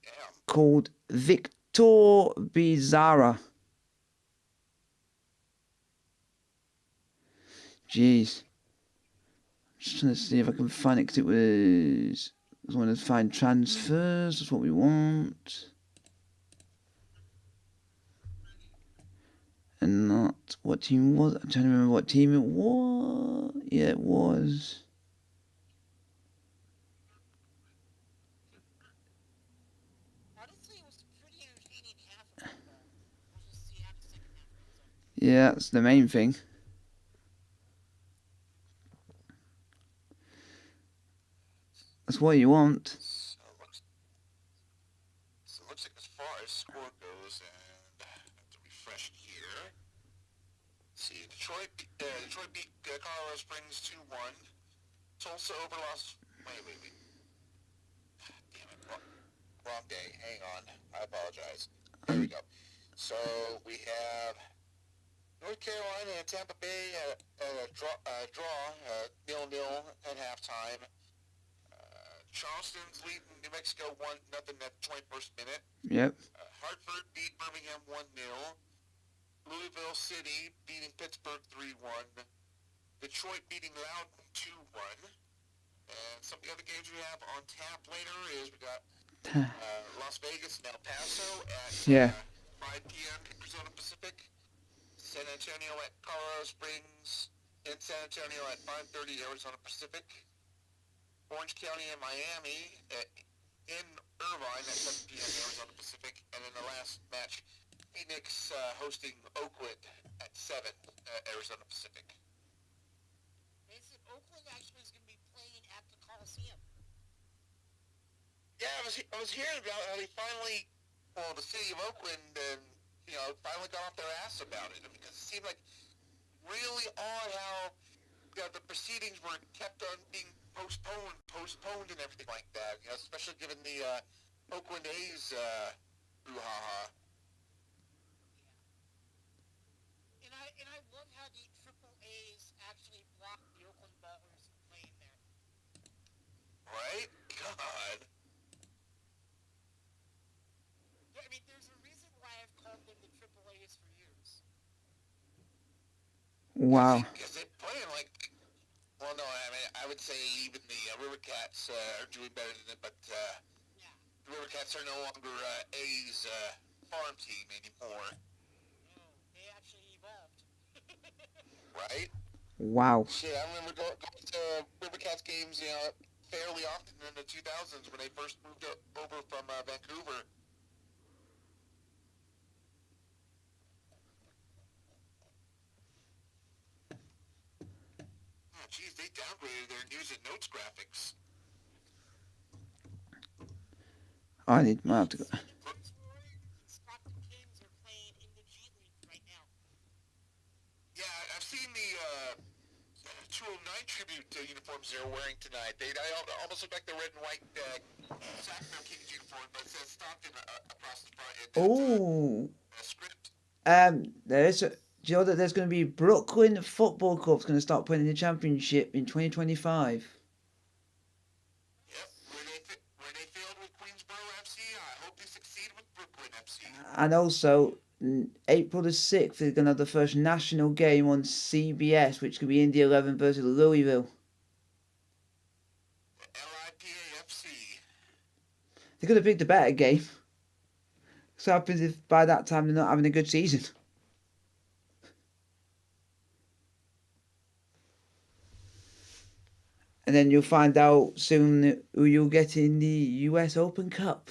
Yeah. called Victor Bizarra. Jeez. Just trying to see if I can find it because it was. I just want to find transfers. That's what we want. And not what team was. I'm trying to remember what team it was. Yeah, it was. Honestly, it was a pretty entertaining half of football. We'll just see how the second half ends up. Yeah, that's the main thing. That's what you want. So it looks like as far as score goes, and I have to refresh here. Let's see, Detroit beat Colorado Springs 2-1. Tulsa over lost. Wait. Damn it, wrong day. Hang on. I apologize. There we go. So we have North Carolina and Tampa Bay at a draw 0-0 at halftime. Charleston's leading New Mexico 1-0 at the 21st minute. Yep. Hartford beat Birmingham 1-0. Louisville City beating Pittsburgh 3-1. Detroit beating Loudoun 2-1. And some of the other games we have on tap later is we got Las Vegas and El Paso at 5 p.m. Arizona Pacific. San Antonio at Colorado Springs in San Antonio at 5:30 Arizona Pacific. Orange County and Miami in Irvine at 7 p.m. Arizona Pacific. And then the last match, Phoenix hosting Oakland at 7 Arizona Pacific. They said Oakland actually is going to be playing at the Coliseum. Yeah, I was hearing about how they finally, the city of Oakland, and finally got off their ass about it. Because it seemed like really odd how the proceedings were kept on being postponed and everything like that. Especially given the Oakland A's brouhaha. And I love how the Triple A's actually blocked the Oakland Ballers from playing there. Right? God. I mean, there's a reason why I've called them the Triple A's for years. Wow. Because they're playing like. Well, no, I mean, I would say even the River Cats are doing better than it, but the River Cats are no longer A's farm team anymore. No, they actually evolved. Right? Wow. Shit, I remember going to River Cats games, fairly often in the 2000s when they first moved over from Vancouver. Oh, geez, they downgraded their news and notes graphics. I might have to go. Stockton Kings are playing in the G League right now. Yeah, I've seen the 209 tribute uniforms they're wearing tonight. They almost look like the red and white Sacramento Kings uniform, but it says Stockton across the front. Oh. Script. There is. Do you know that there's going to be Brooklyn Football Club's going to start playing in the championship in 2025? Yep, where they failed with Queensboro FC, I hope they succeed with Brooklyn FC. And also, April the 6th is going to have the first national game on CBS, which could be Indy 11 versus Louisville. LIPA-FC. They could have picked a better game. So what happens if by that time they're not having a good season? And then you'll find out soon who you'll get in the US Open Cup.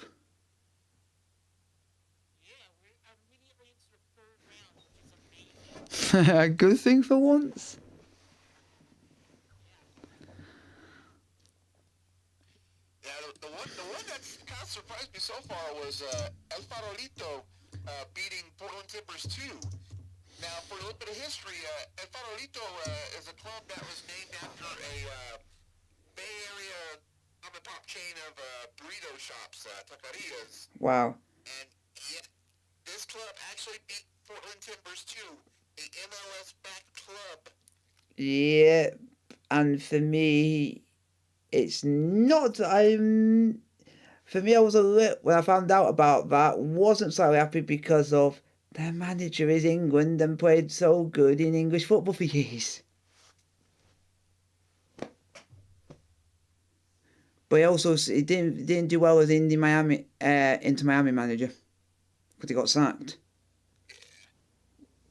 Yeah, we're immediately into the third round, which is amazing. A good thing for once. Yeah, the one that's kind of surprised me so far was El Farolito beating Portland Timbers 2. Now, for a little bit of history, El Farolito is a club that was named after a Bay Area mom-and-pop chain of burrito shops, taquerias. Wow. And yet, this club actually beat Portland Timbers 2, a MLS-backed club. Yeah, and for me, it's not. For me, I was a little when I found out about that. Wasn't so happy because of their manager is England and played so good in English football for years. But he didn't do well as Inter Miami manager because he got sacked,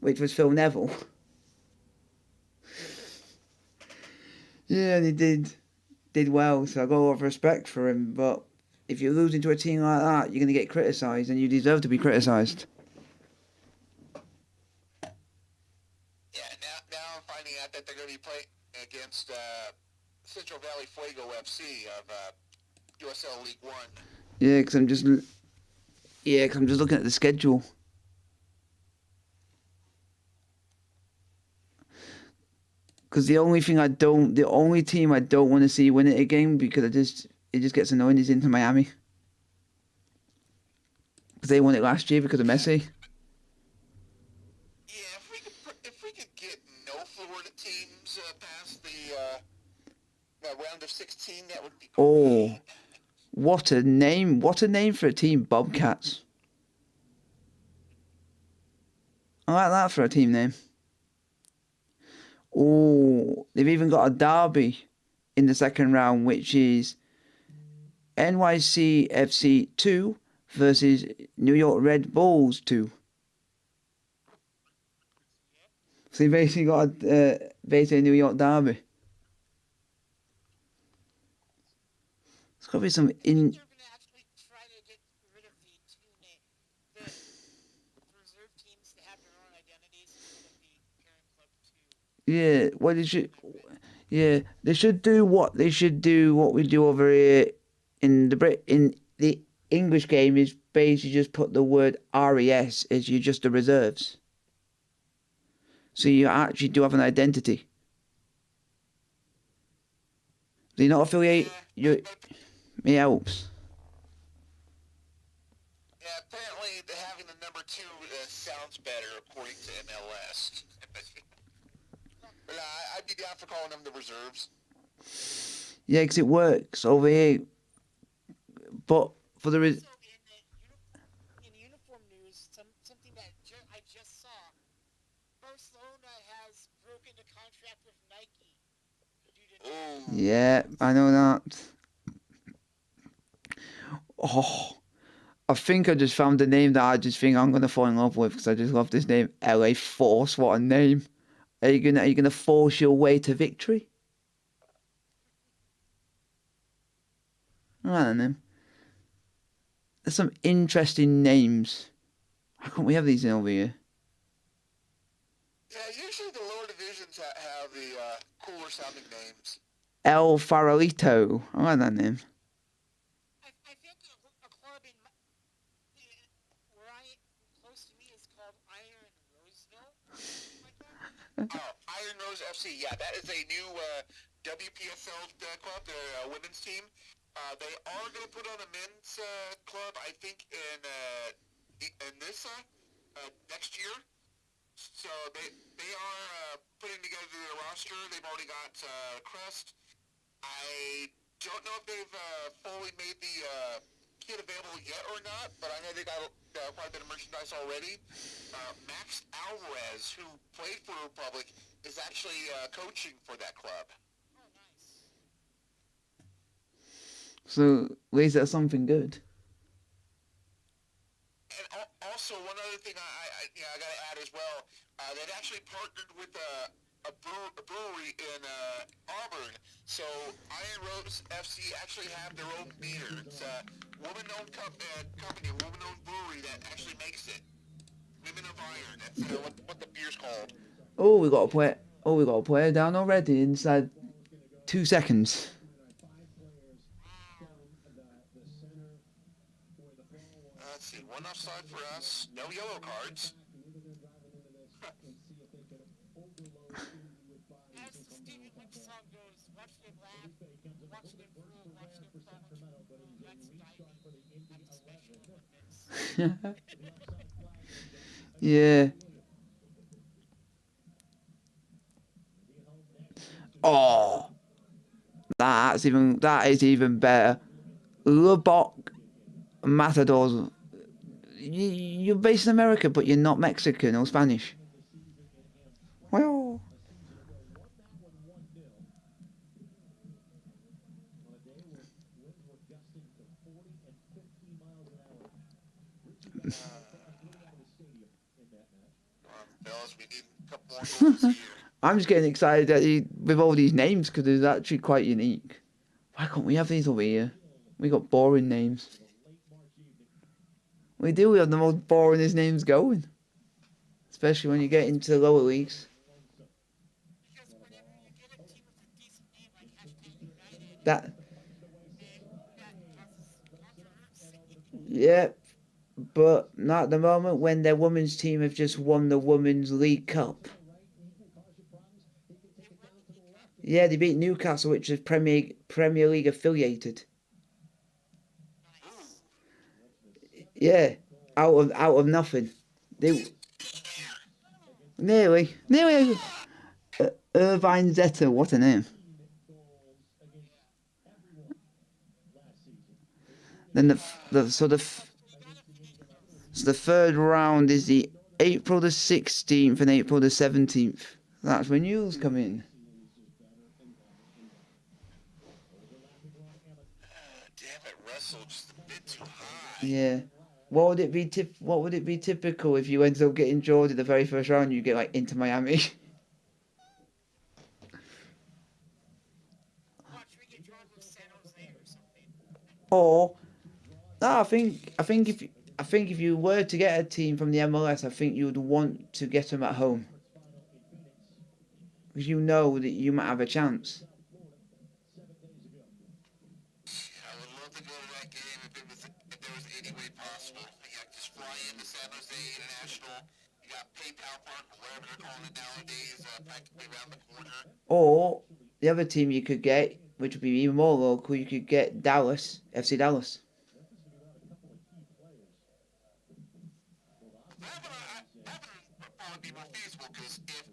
which was Phil Neville. Yeah, and he did well, so I got a lot of respect for him. But if you're losing to a team like that, you're going to get criticised, and you deserve to be criticised. Yeah, now I'm finding out that they're going to be playing against Central Valley Fuego FC of USL League One. Yeah, because I'm just looking at the schedule. Because the only team I don't want to see win it again because it just gets annoying is Inter Miami. Because they won it last year because of Messi. Yeah, if we could get no Florida teams past the round of 16, that would be great. Oh, what a name! What a name for a team, Bobcats. I like that for a team name. Oh, they've even got a derby in the second round, which is NYCFC 2 versus New York Red Bulls 2. So you basically got a New York derby. It's got to be some They're going to actually try to get rid of the reserve teams to have their own identities instead of the parent club too. Yeah, what they should. Yeah, they should do what we do over here in the English game is basically just put the word RES as you just the reserves. So you actually do have an identity. Do you not affiliate? It helps. Yeah, apparently having the number 2 sounds better according to MLS. But I'd be down for calling them the reserves. Yeah, because it works over here. But for the So in uniform news, something that I just saw, Barcelona has broken the contract with Nike. yeah, I know that. Oh, I think I just found a name that I just think I'm gonna fall in love with because I just love this name, LA Force. What a name! Are you gonna force your way to victory? I don't know. There's some interesting names. How come we have these in over here? Yeah, usually the lower divisions have the cooler sounding names. El Farolito. I like that name. I think a club close to me is called Iron Roseville. Like that. Iron Rose FC. Yeah, that is a new WPSL club, their women's team. They are going to put on a men's club, I think, in this next year. So they are putting together their roster. They've already got Crest. I don't know if they've fully made the kit available yet or not, but I know they got quite a bit of merchandise already. Max Alvarez, who played for Republic, is actually coaching for that club. Oh, nice. So at least that's something good. And also, one other thing I got to add as well, they've actually partnered with a brewery in Auburn. So Iron Rose FC actually have their own beer. It's a woman-owned company, a woman-owned brewery that actually makes it. Women of Iron. That's what the beer's called. Oh, we got to play. Oh, we got to play it down already inside 2 seconds. Let's see, one offside for us. No yellow cards. As the Stevie Wicks song goes, watch them laugh, watch them drool, watch them fall into a groove. That's diving. I'm a special Olympics. Yeah. Oh, that is even better. Lubbock Matadors. You're based in America, but you're not Mexican or Spanish. Well, Fellas, we need a couple more goals here. I'm just getting excited with all these names because they're actually quite unique. Why can't we have these over here? We got boring names. We do. We have the most boringest names going, especially when you get into the lower leagues. Because whenever you get a team with a decent name like #United, That, that causes yeah, but not at the moment when their women's team have just won the Women's League Cup. Yeah, they beat Newcastle, which is Premier League affiliated. Yeah, out of nothing. They nearly. Irvine Zeta, what a name. Then the third round is the April the 16th and April the 17th. That's when you'll come in. Damn it, wrestled just a bit too high. Yeah. What would it be typical if you ended up getting Georgia the very first round? You get like into Miami. watch we get drawn with San Jose or something. Or no, I think if you were to get a team from the MLS, I think you would want to get them at home because you know that you might have a chance. I would love to go to that game if there was any way possible. You got just fly into San Jose International. You got PayPal Park, or whatever they're calling it nowadays, practically around the corner. Or the other team you could get, which would be even more local, you could get Dallas, FC Dallas. That would probably be more feasible because if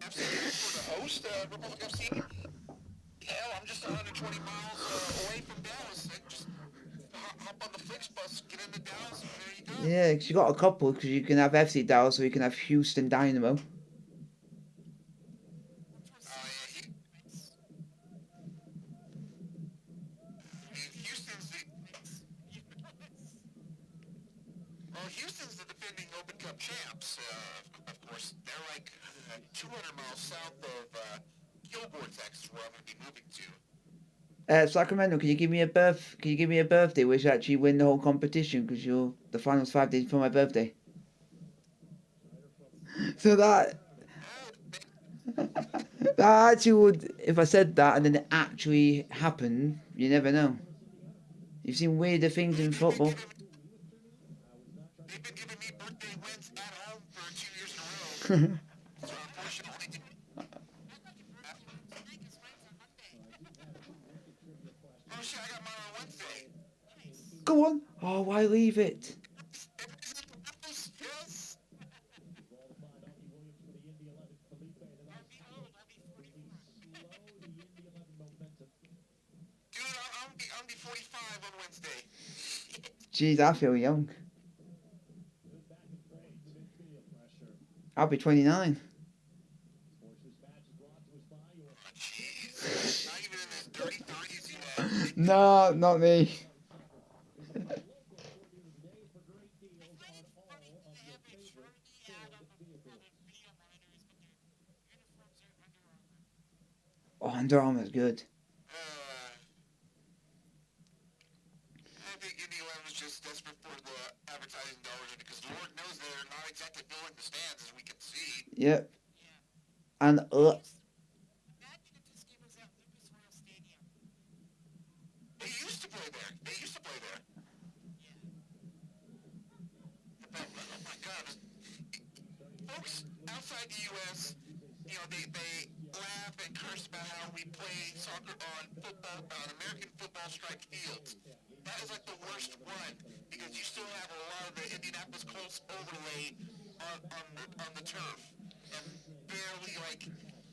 FC Dallas were to host Republic FC, hell, I'm just 120 miles away from Dallas. I just hop on the Flixbus, get into Dallas, and there you go. Yeah, because you got a couple, because you can have FC Dallas or you can have Houston Dynamo. Which was Yeah, Houston's the Houston's the defending Open Cup champs. Of course, they're like 200 miles south of Gilboa, Texas, where I'm going to be moving to. Sacramento, can you give me a birthday which actually win the whole competition? Because the finals 5 days before my birthday. So that actually would, if I said that and then it actually happened, you never know. You've seen weirder things in football. They've been giving me birthday wins at home for 2 years in a row. So unfortunately, oh shit, I got mine on Wednesday. Go on. Oh, why leave it? Yes. 45 on Wednesday. Jeez, I feel young. I'll be 29. Oh, jeez. Not even in his dirty 30s yet. No, not me. Oh, Under Armour's good. I think Indy 11 was just desperate for the advertising dollars because Lord knows they're not exactly filling the stands as we can see. Yep. And Imagine if this game was at Lucas Oil Stadium. They used to play there. They used to play there. But, oh my God. Folks outside the U.S., you know, they laugh and curse about how we play soccer on American football striped fields. That is like the worst one because you still have a lot of the Indianapolis Colts overlay on the turf and barely like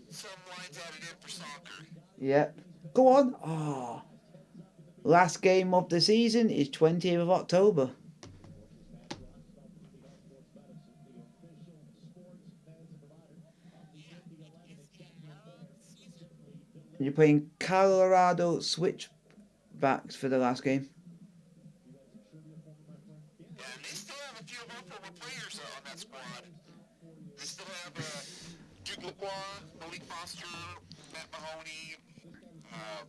some lines added in for soccer. yep. Go on. Oh. Last game of the season is 20th of October. You're playing Colorado Switchbacks for the last game. Yeah, and they still have a few of our former players on that squad. They still have Duke Lacroix, Malik Foster, Matt Mahoney. I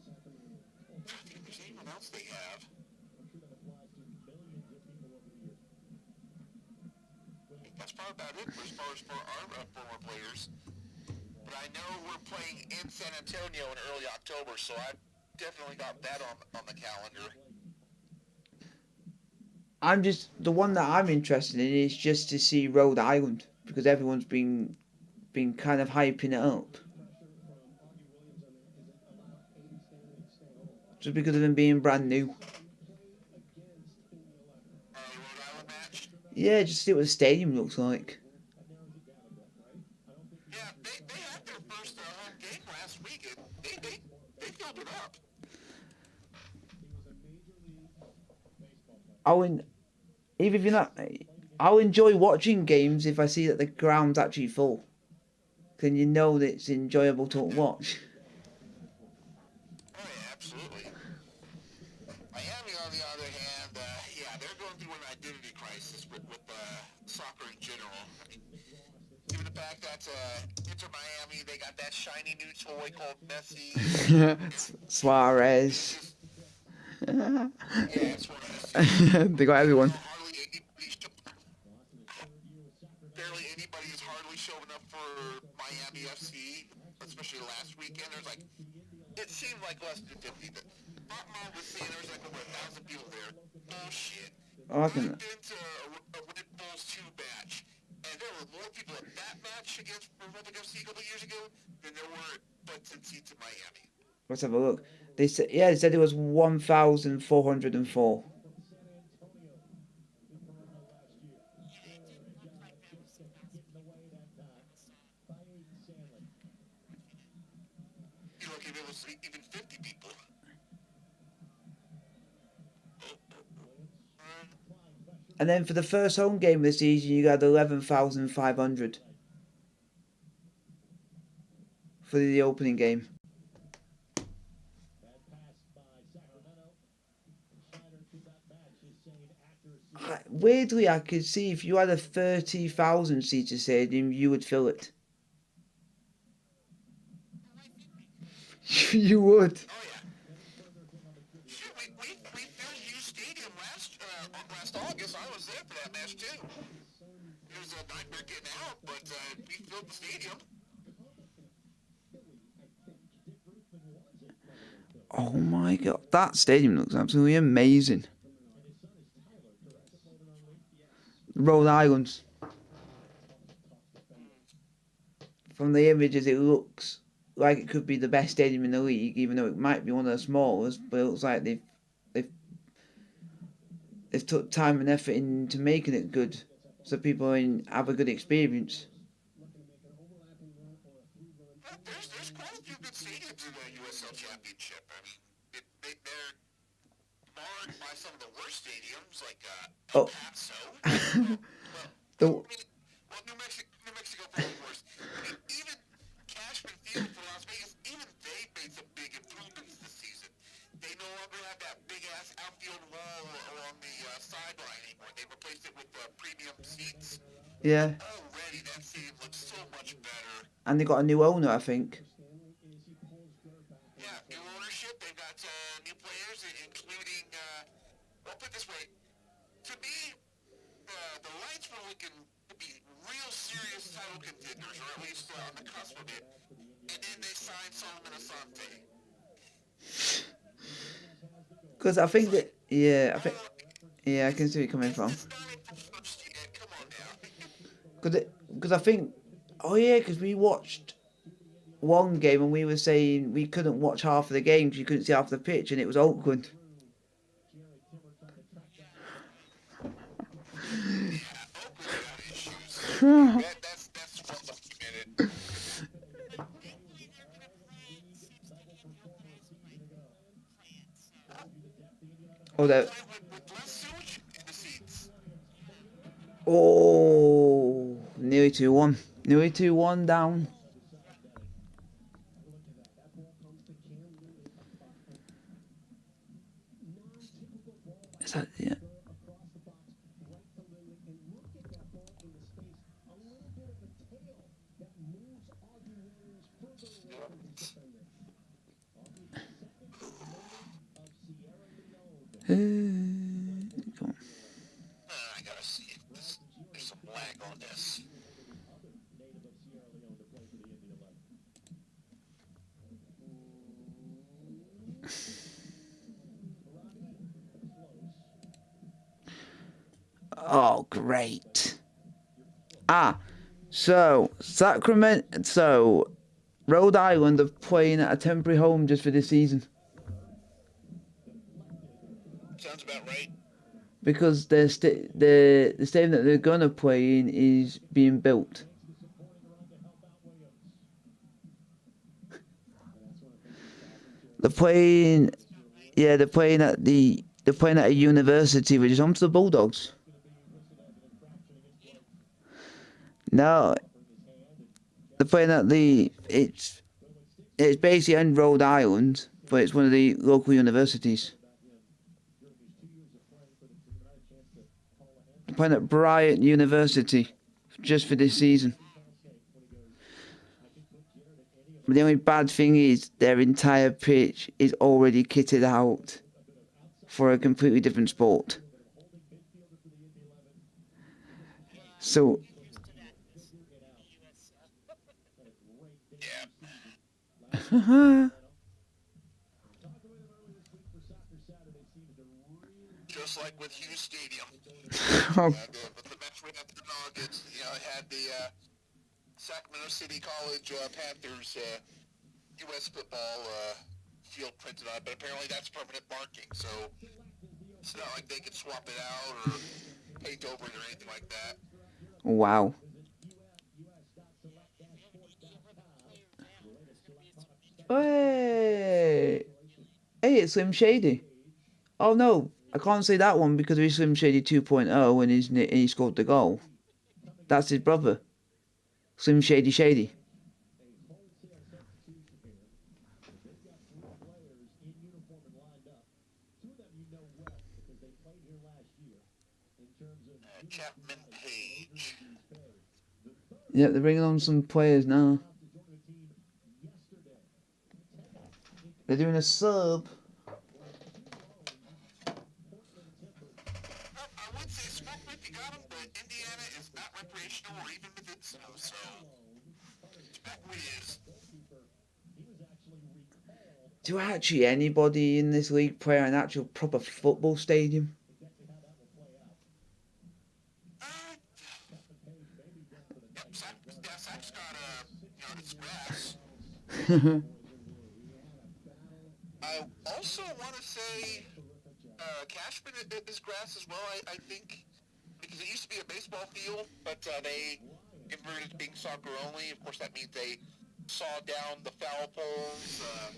think there's anyone else they have. That's probably about it as far as for our former players. But I know we're playing in San Antonio in early October, so I've definitely got that on the calendar. The one that I'm interested in is just to see Rhode Island because everyone's been kind of hyping it up. Just because of them being brand new. Rhode Island match? Yeah, just see what the stadium looks like. Yeah, they had their first home game last week, and they filled it up. Even if you're not, I'll enjoy watching games if I see that the ground's actually full. Then you know that it's enjoyable to watch. Oh yeah, absolutely. Miami, on the other hand, yeah, they're going through an identity crisis with soccer in general. I mean, given the fact that Inter Miami, they got that shiny new toy called Messi. Suarez. Yeah, that's what I see. They got everyone. Barely anybody is hardly showing up for Miami FC, especially last weekend. It seemed like less than 50. Mom was saying there was like over 1,000 people there. Bullshit. I've been to a Red Bulls 2 match, and there were more people at that match against Republic FC a couple years ago than there were at butts and seats in Miami. Let's have a look. They said it was 1,404. You're lucky if it was even 50 people. And then for the first home game this season, you got 11,500 for the opening game. Weirdly, I could see if you had a 30,000 seater stadium, you would fill it. You would. Oh yeah. Shit, we filled Hughes Stadium last August. I was there for that match too. It was a nightmare getting out, but we filled the stadium. Oh my god, that stadium looks absolutely amazing. Rhode Island. From the images, it looks like it could be the best stadium in the league, even though it might be one of the smallest. But it looks like they've took time and effort into making it good, so people have a good experience. There's quite a few good stadiums in the USL Championship. I mean, worse stadiums like El Oh, Paso. the New Mexico probably worse. I mean, even Cashman Field for Las Vegas, even they made some big improvements this season. They no longer have that big-ass outfield wall along the sideline anymore. They replaced it with premium seats. yeah, Already, that stadium looks so much better. and they got a new owner, I think. Yeah, new ownership. They've got new players, including, well, put it this way, to me, the Lights were looking to be real serious title contenders, or at least on the cusp of it. And then they signed Solomon Asante. Because I think that, yeah, I can see where you're coming from. It's not enforced yet. Come on now. Because I think, oh yeah, because we watched one game and we were saying we couldn't watch half of the game because you couldn't see half the pitch and it was awkward. Oakland's got issues. That's well documented. Thankfully, they're going to play, seems like April, May, so I play it. So, Oh, that. With less sewage in the seats. Oh, nearly 2-1. Nearly 2-1 down. Is that, yeah. Come on. I gotta see it. There's some lag on this. Oh, great. So Rhode Island are playing at a temporary home just for this season Sounds about right. because the stadium that they're gonna play in is being built. They're playing, yeah, they're playing at a university which is home to the Bulldogs. No, they're playing at it's basically in Rhode Island, but it's one of the local universities. They're playing at Bryant University just for this season. But the only bad thing is their entire pitch is already kitted out for a completely different sport. So used to that in the USL. Yeah. Just like with Hughes Stadium. The match we had the Nuggets, it had the Sacramento City College Panthers U.S. football field printed on it, but apparently that's permanent marking, so it's not like they can swap it out or paint over it or anything like that. wow. Hey, it's Slim Shady. Oh no, I can't say that one because he's Slim Shady 2.0 and he scored the goal. That's his brother, Slim Shady Shady. Chapman Page. Yep, they're bringing on some players now. They're doing a sub. I would say smoke if you got them, but Indiana is not recreational or even medicinal, so smack is. Do actually anybody in this league play an actual proper football stadium? Sac's got it's grass. I also want to say Cashman is grass as well, I think, because it used to be a baseball field, but they converted it to being soccer only. Of course, that means they sawed down the foul poles, and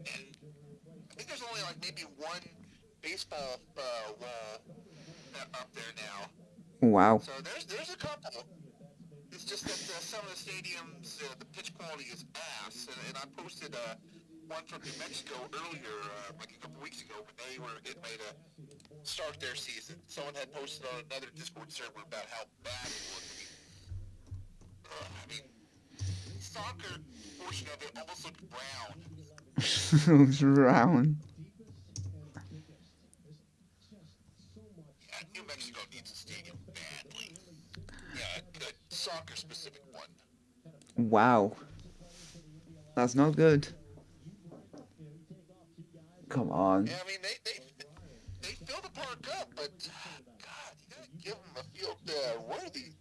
I think there's only like maybe one baseball wall up there now. Wow. So there's a couple. It's just that some of the stadiums, the pitch quality is ass. And I posted one from New Mexico earlier, like a couple weeks ago, when they were getting ready to start their season. Someone had posted on another Discord server about how bad it was. I mean, soccer portion of it almost looked brown. It was round. Yeah, New Mexico needs a stadium badly. Yeah, a good soccer-specific one. Wow. That's not good. Come on. Yeah, I mean, they fill the park up, but God, you gotta give them a field worthy.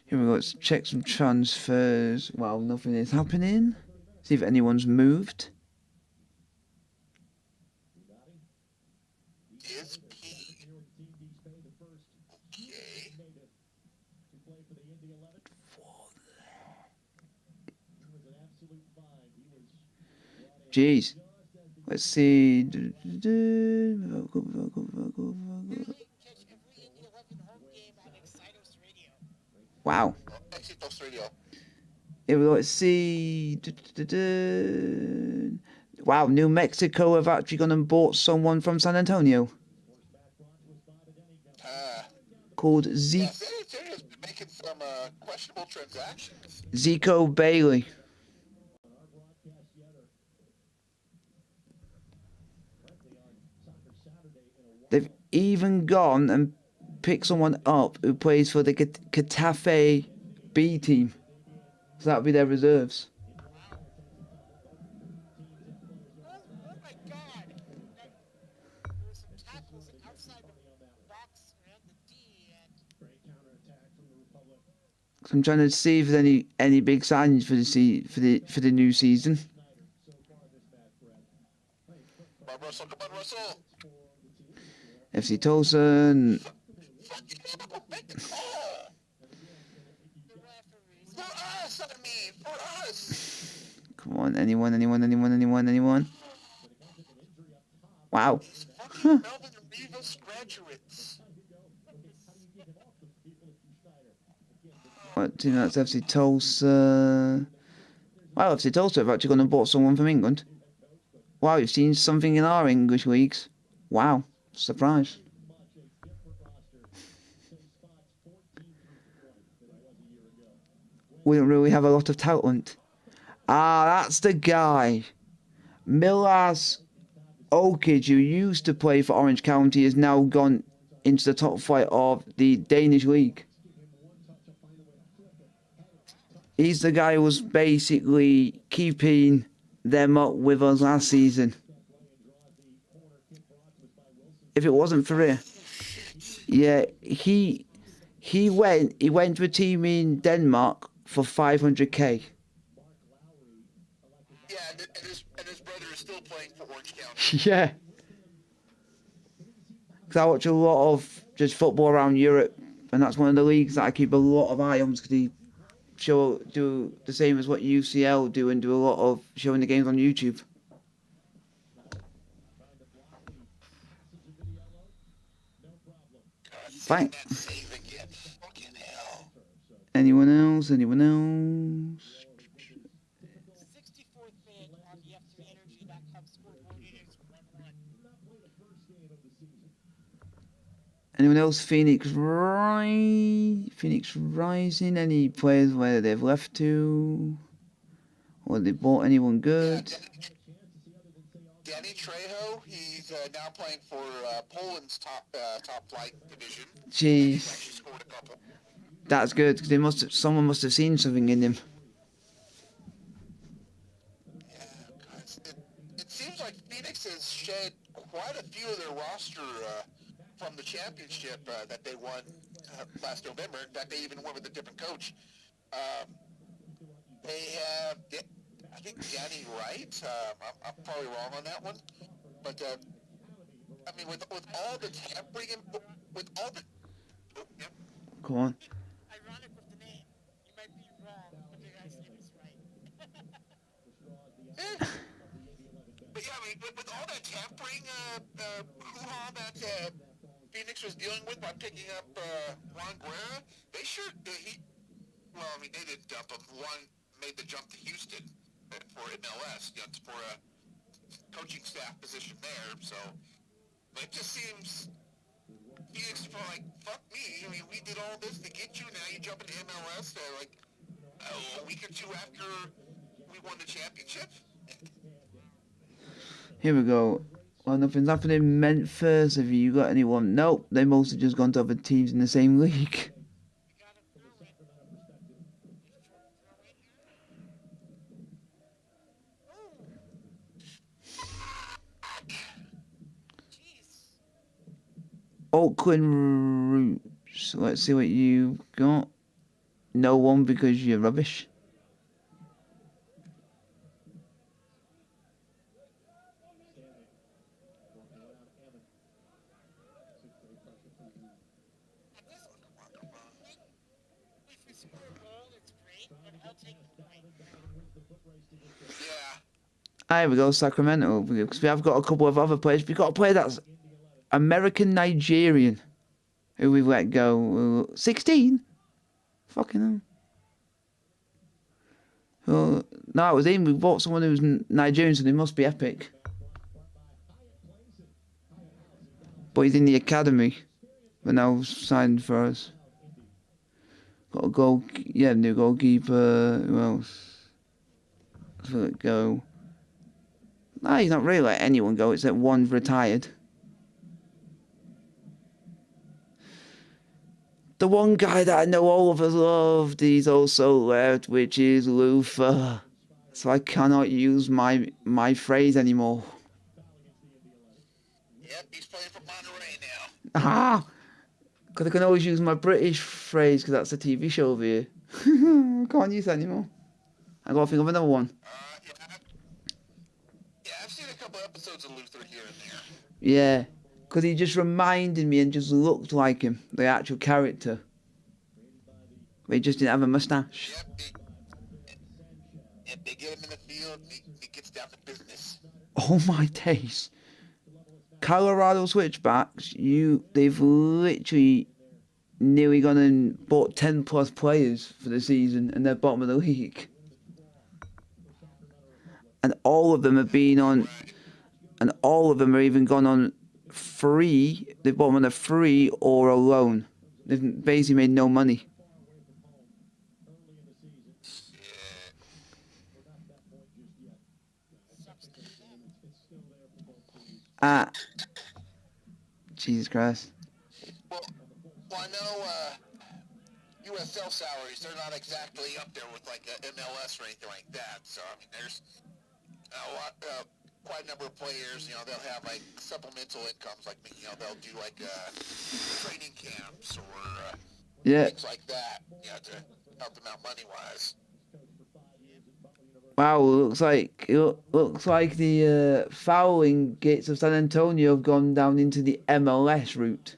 Here we go. Let's check some transfers. Well, nothing is happening. See if anyone's moved. Is P. Okay. Jeez. Let's see. Really catch every Indy 11 home game on Excitos Radio. Wow. Excitos Radio. Here we go. Let's see. Wow, New Mexico have actually gone and bought someone from San Antonio called Yeah, San Antonio's been making some questionable transactions. Zico Bailey. They've even gone and picked someone up who plays for the Getafe B team. So that'll be their reserves. Oh my God! There were some tackles outside the box around the D, and So I'm trying to see if there's any big signings for the new season. Come on, Russell. Come on, Russell. FC Tulsa. Make the call. the referees. For us, I mean, for us. Come on, anyone? Wow. Fucking Melvin Rivas graduates. What team? That's FC Tulsa. Wow, FC Tulsa have actually gone and bought someone from England. Wow, you've seen something in our English leagues. Wow, surprise. We don't really have a lot of talent. Ah, that's the guy. Milas Okic, who used to play for Orange County, has now gone into the top flight of the Danish league. He's the guy who was basically keeping them up with us last season. If it wasn't for it, yeah, he went to a team in Denmark for 500k. Yeah, and his brother is still playing for Orange County. Yeah. Because I watch a lot of just football around Europe, and that's one of the leagues that I keep a lot of eye on because they do the same as what UCL do and do a lot of showing the games on YouTube. Fine. That save again. Fucking hell. Anyone else? 64th bid on the F3Energy.com scoreboard. It is 1-1. Anyone else? Phoenix Rising. Any players where they've left to, or they bought anyone good? Danny Trejo, he's now playing for Poland's top flight division. He's Jeez, actually scored a couple. that's good because someone must have seen something in him. Yeah, it seems like Phoenix has shed quite a few of their roster from the championship that they won last November. In fact, they even went with a different coach. They have, I think, Danny Wright. I'm probably wrong on that one, but I mean, with all the tampering and with all the, yep. Come on. Ironic with the name. You might be wrong, but the guy's name is right. But yeah, I mean, with all that tampering hoo-ha that Phoenix was dealing with by picking up Ron Guerra, they sure well, I mean, they didn't dump him. One made the jump to Houston for MLS, for a coaching staff position there. So it just seems Phoenix is probably like, fuck me. I mean, we did all this to get you. Now you jump into MLS like a week or two after we won the championship. Here we go. Well, nothing's happening. Memphis, have you got anyone? Nope, they mostly just gone to other teams in the same league. Auckland Roots. Let's see what you got. No one because you're rubbish. If we score a goal, it's great, but I'll take the point. Yeah. Here we go, Sacramento. Because we have got a couple of other players. We've got a player that's American Nigerian who we've let go. 16? Fucking hell. Well, no, it was him. We bought someone who's Nigerian, so they must be epic. But he's in the academy. But now signed for us. Got a goal, yeah, new goalkeeper. Who else? Let's let it go. No, he's not really let anyone go. It's that one's retired. The one guy that I know all of us loved, he's also left, which is Luther. So I cannot use my phrase anymore. Yep, he's playing for Monterey now. Ah! Because I can always use my British phrase, because that's a TV show over here. I can't use that anymore. I gotta think of another one. Yeah, I've seen a couple episodes of Luther here and there. Yeah. Because he just reminded me and just looked like him, the actual character. But he just didn't have a mustache. Yep, they get him in the field, and he gets down to business. Oh my days. Colorado Switchbacks, they've literally nearly gone and bought 10 plus players for the season and they're bottom of the league. And all of them have been on, and all of them are even gone on free. They've bought them on a free or a loan. They've basically made no money. Jesus Christ. Well, I know USL salaries, they're not exactly up there with like a MLS or anything like that. So, I mean, there's quite a number of players, they'll have like supplemental incomes, like, they'll do like training camps or things like that, to help them out money-wise. Wow, looks like the fouling gates of San Antonio have gone down into the MLS route.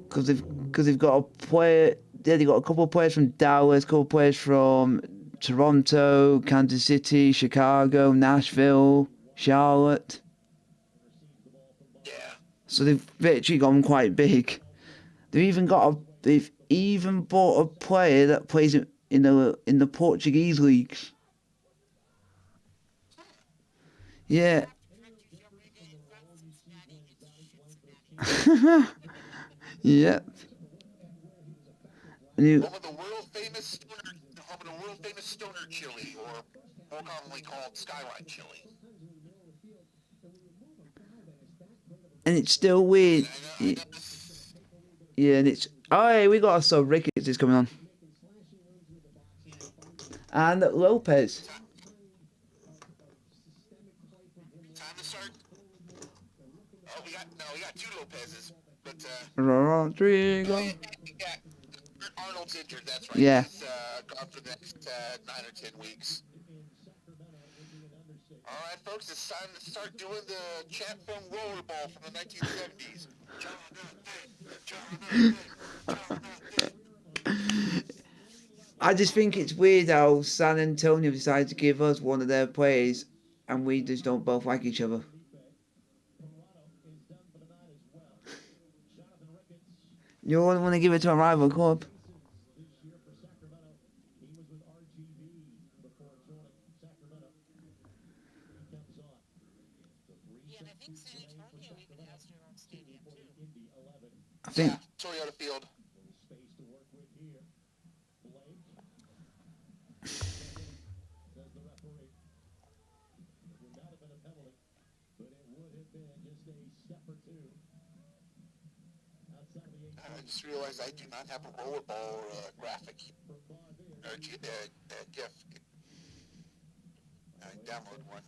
Because they've got a player, yeah, they got a couple of players from Dallas, a couple of players from Toronto, Kansas City, Chicago, Nashville, Charlotte. Yeah. So they've literally gone quite big. They've even bought a player that plays in the Portuguese leagues. Yeah. Yep. Home of the world famous stoner chili, or more commonly called Skyline chili. And it's still weird. Yeah, and it's... Oh, hey, we got our Ricketts is coming on. And Lopez. Time to start. Oh, we got two Lopez's, but Rodrigo. yeah, Arnold's injured. That's right. Yeah. He's gone for the next 9 or 10 weeks. All right, folks, it's time to start doing the chant from Rollerball from the 1970s. I just think it's weird how San Antonio decided to give us one of their players, and we just don't both like each other. You don't want to give it to a rival club. Yeah, and I think San Antonio even has their own stadium too. I think. Toyota Field. I just realized I do not have a rollerball graphic or GIF. I download one.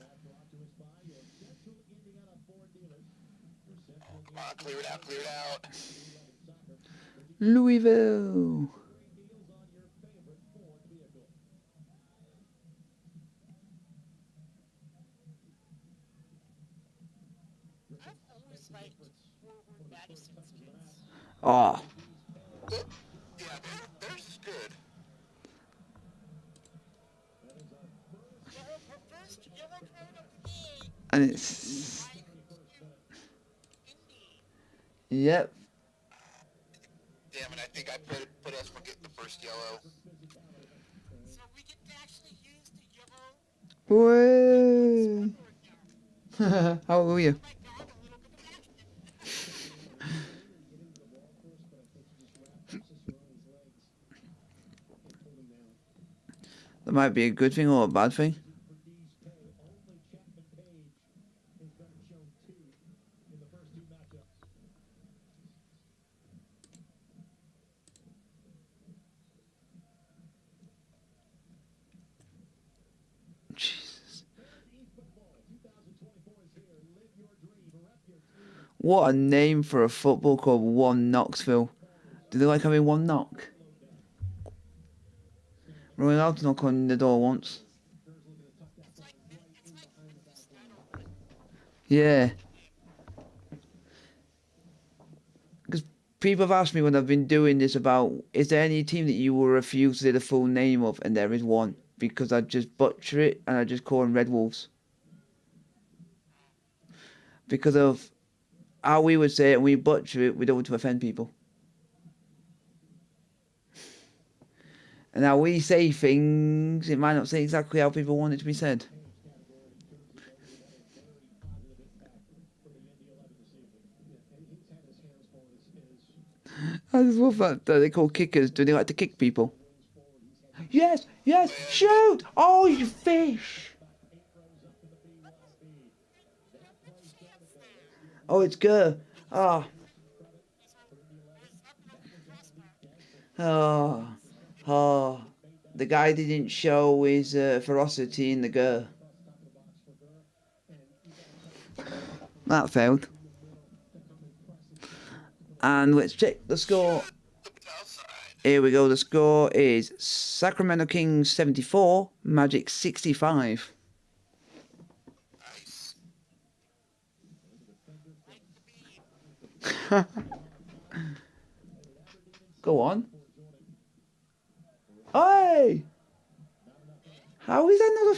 Come on, clear it out, clear it out. Louisville. I've always liked Forward Madison's kids. Oh, Yeah, theirs is good. Her first yellow card of the day. and it's. Ryan Indy. Yep. Damn it, I think I put us for getting the first yellow. So we get to actually use the yellow Way. scoreboard now. Hallelujah. Oh my god, a little bit of action. That might be a good thing or a bad thing. Jesus. What a name for a football club, One Knoxville. Do they like having one knock? Roy Loud's knock on the door once. It's like Memphis that open. Yeah. Because people have asked me when I've been doing this about, is there any team that you will refuse to say the full name of? And there is one. Because I just butcher it and I just call them Red Wolves. Because of how we would say it and we butcher it, we don't want to offend people. And how we say things, it might not say exactly how people want it to be said. I just love that they call kickers. Do they like to kick people? Yes, yes, shoot! Oh, you fish! Oh, it's good. Oh. Oh. Oh. The guy didn't show his ferocity in the girl. That failed. And let's check the score. Here we go. The score is Sacramento Kings 74, Magic 65. Nice. Go on. Hey! How is that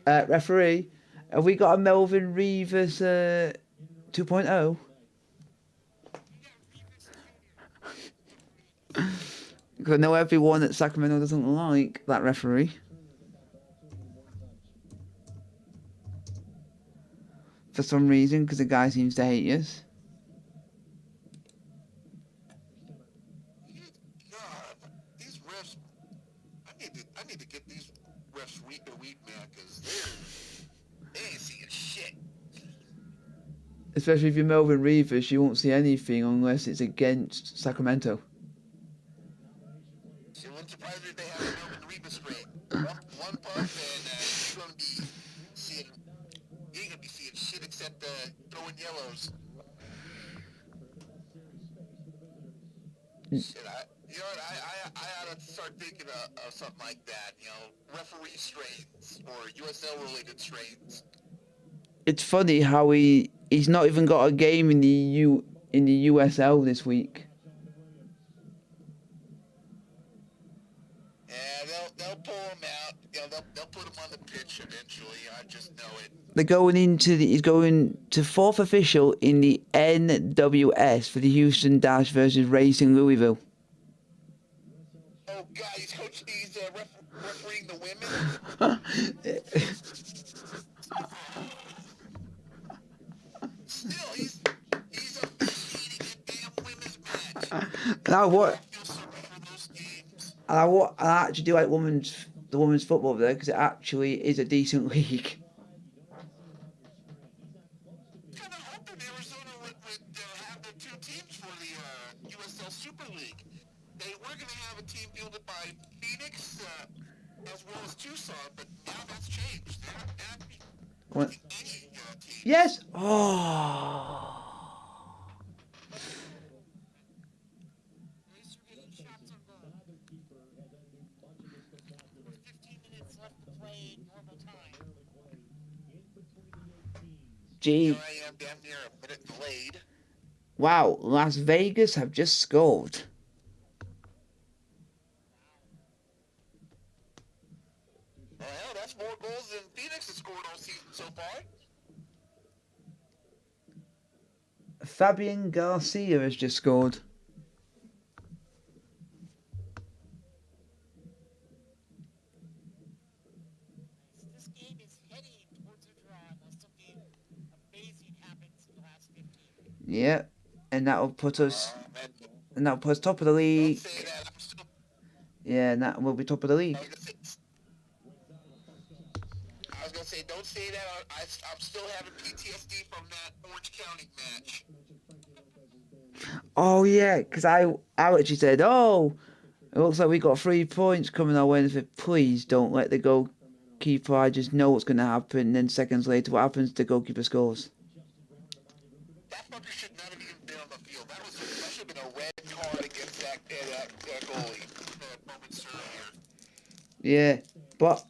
not a referee? Have we got a Melvin Reeves 2.0? Because I know everyone at Sacramento doesn't like that referee. For some reason, because the guy seems to hate us. God, these refs. I need to get these refs week to week, man, because they ain't seeing shit. Especially if you're Melvin Reeves, you won't see anything unless it's against Sacramento. It wouldn't surprise me if they have a Melvin Reeves straight. One puck, and you're gonna be seeing. You ain't gonna be seeing shit except throwing yellows. Shit, you know what? I ought to start thinking of something like that. You know, referee strains or USL related strains. It's funny how he's not even got a game in the USL this week. switch eventually. I just know it. They're going into he's going to fourth official in the NWS for the Houston Dash versus Racing Louisville. Oh God, he's refereeing the women. Still, he's officiating a damn women's match. Now what? I feel sorry for those games. I actually do like the women's football there because it actually is a decent league. Kind of hoping Arizona would have their two teams for the USL Super League. They were going to have a team fielded by Phoenix as well as Tucson, but now that's changed. They're not What? any team. Yes. Oh. Racer getting shots on goal. With 15 minutes left to play normal time. Gee. Here I am damn near a minute delayed. Wow. Las Vegas have just scored. Well, hell, that's more goals than Phoenix has scored all season so far. Fabian Garcia has just scored. This game is heading towards a draw unless something amazing happens in the last 15. Yeah, and that'll put us top of the Don't league. say that. I'm still, Yeah, and that will be top of the league. I was gonna say, don't say that. I'm still having PTSD from that Orange County match. Oh yeah, because I actually said, oh, it looks like we got 3 points coming our way. And I said, please don't let the goalkeeper. I just know what's going to happen. And then seconds later, what happens? The goalkeeper scores. That fucker should not have even been on the field. That should have been a red card against that goalie. Moments earlier. Yeah, but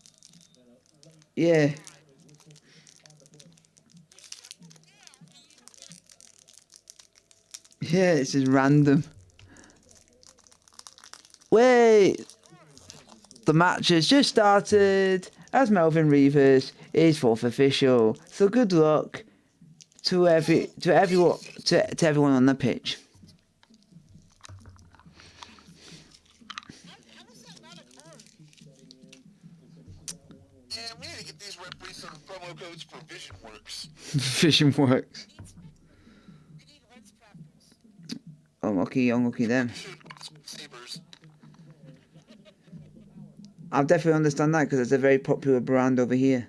yeah. Yeah, it's just random. Wait! The match has just started as Melvin Reavers is fourth official. So good luck to everyone on the pitch. How is that not a card? Yeah, we need to get these referees some promo codes for Vision Works. Fishing works. We need lens crafters. Unlucky them. Sabers. I'll definitely understand that because it's a very popular brand over here.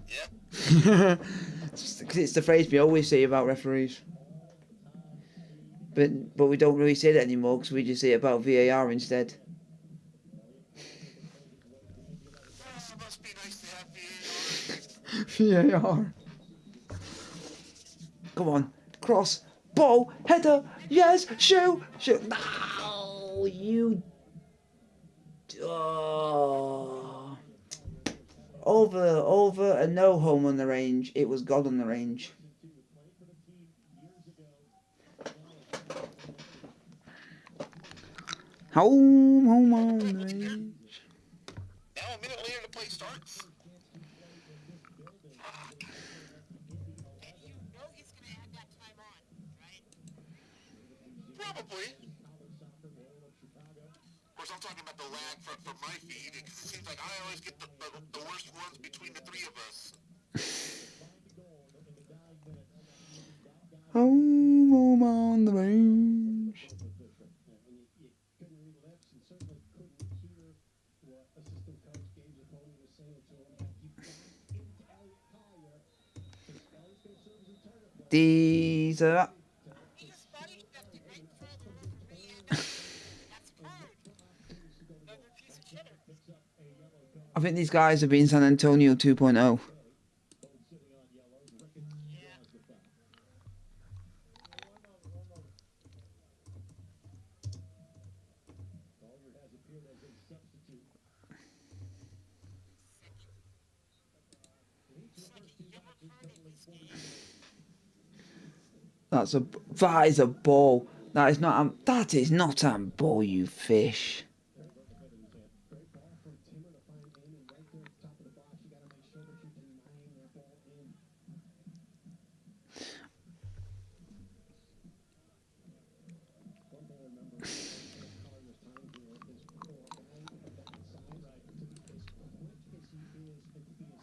Yep. It's the phrase we always say about referees. But we don't really say that anymore because we just say it about VAR instead. It must be nice to have VAR. VAR. Come on. Cross. Ball. Header. Yes. Shoot. No. You. Oh. Over and no home on the range. It was God on the range. Home on the range. Now a minute later the play starts. And you know he's going to add that time on, right? Probably. Of course, I'm talking about the lag from my feed because it seems like I always get the worst ones between the three of us. Home on the range. These are. He just body stepped it right in front of the referee, and that's a card. Another piece of cheddar. I think these guys have been San Antonio 2.0. Yeah. That is a ball. That is not a ball, you fish.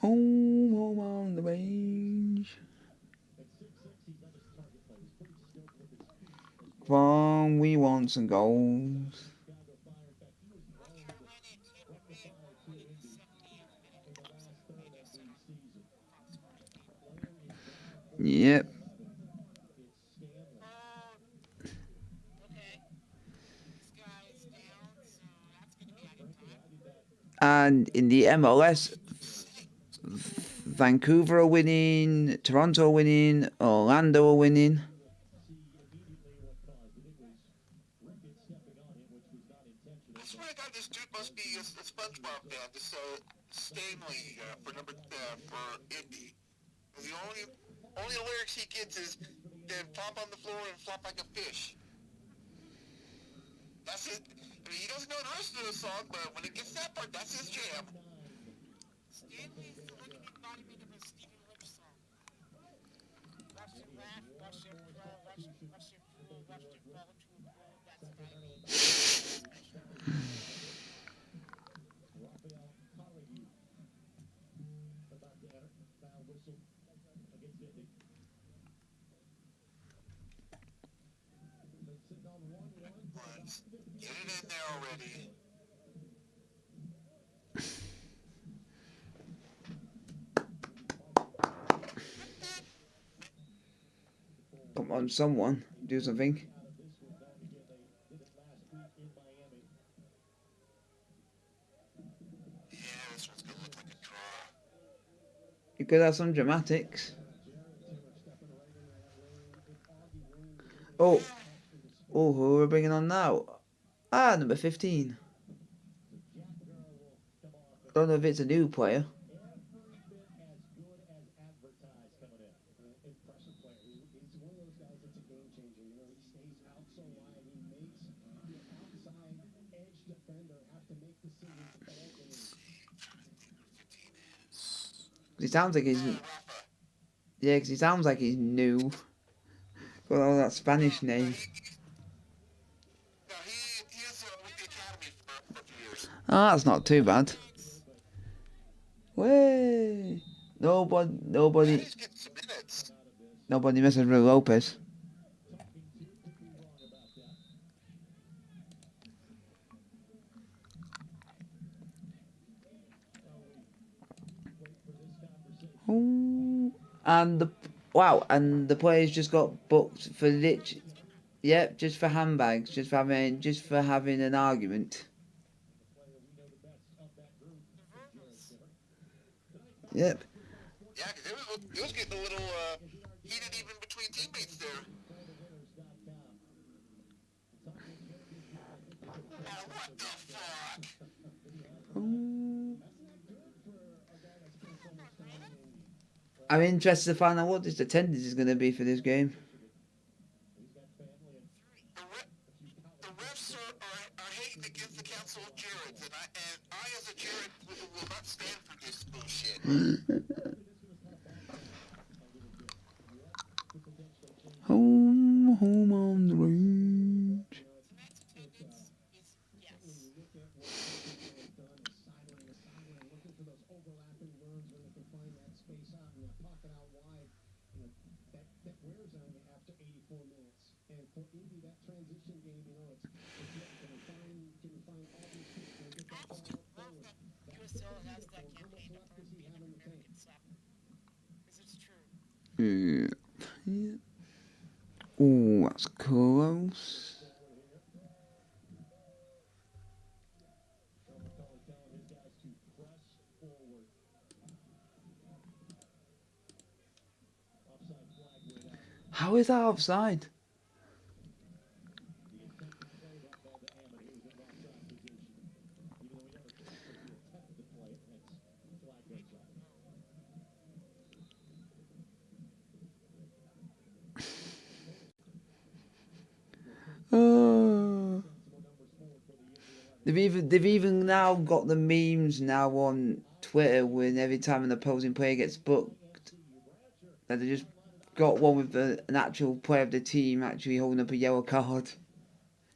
Home on the range. Come on, we want some goals. North Carolina and Tampa Bay were winning 70 minute clips on the radio set on Fox Sports game. Yep. Oh, okay. This guy is down, so that's going to be added time. And in the MLS, Vancouver are winning, Toronto are winning, Orlando are winning. I swear to God, this dude must be a SpongeBob fan. This Stanley for Indy. The only lyrics he gets is then flop on the floor and flop like a fish. That's it. I mean, he doesn't know the rest of the song, but when it gets that part, that's his jam. Stanley is the living embodiment of a Stevie Wonder song. Watch them laugh, watch them crawl, watch them fall to a pool. That's Vitamin. Get it in there already. Come on, someone, do something. Yeah, this one's gonna look like a draw. You could have some dramatics. Oh, who are we bringing on now? Number 15. Don't know if it's a new player. He sounds like he's... Yeah, because he sounds like he's new. Got all that Spanish name. No, he is with the academy for a few years. That's not too bad. Way. Nobody He's getting some minutes. messes with Lopez. Ooh. And the players just got booked for yep, just for handbags, just for having an argument. Yep. Yeah, because it was getting a little heated even between teammates there. Oh, what the fuck? Ooh. I'm interested to find out what this attendance is going to be for this game. The refs are hating against the council of Jareds, and I as a Jared will not stand for this bullshit. Home on the range. Tonight's attendance is yes. I just love that USL has that campaign to promote the end of American soccer. Because it's true. Yeah. Ooh, that's close. How is that offside? They've even now got the memes now on Twitter when every time an opposing player gets booked, that they just got one with an actual player of the team actually holding up a yellow card,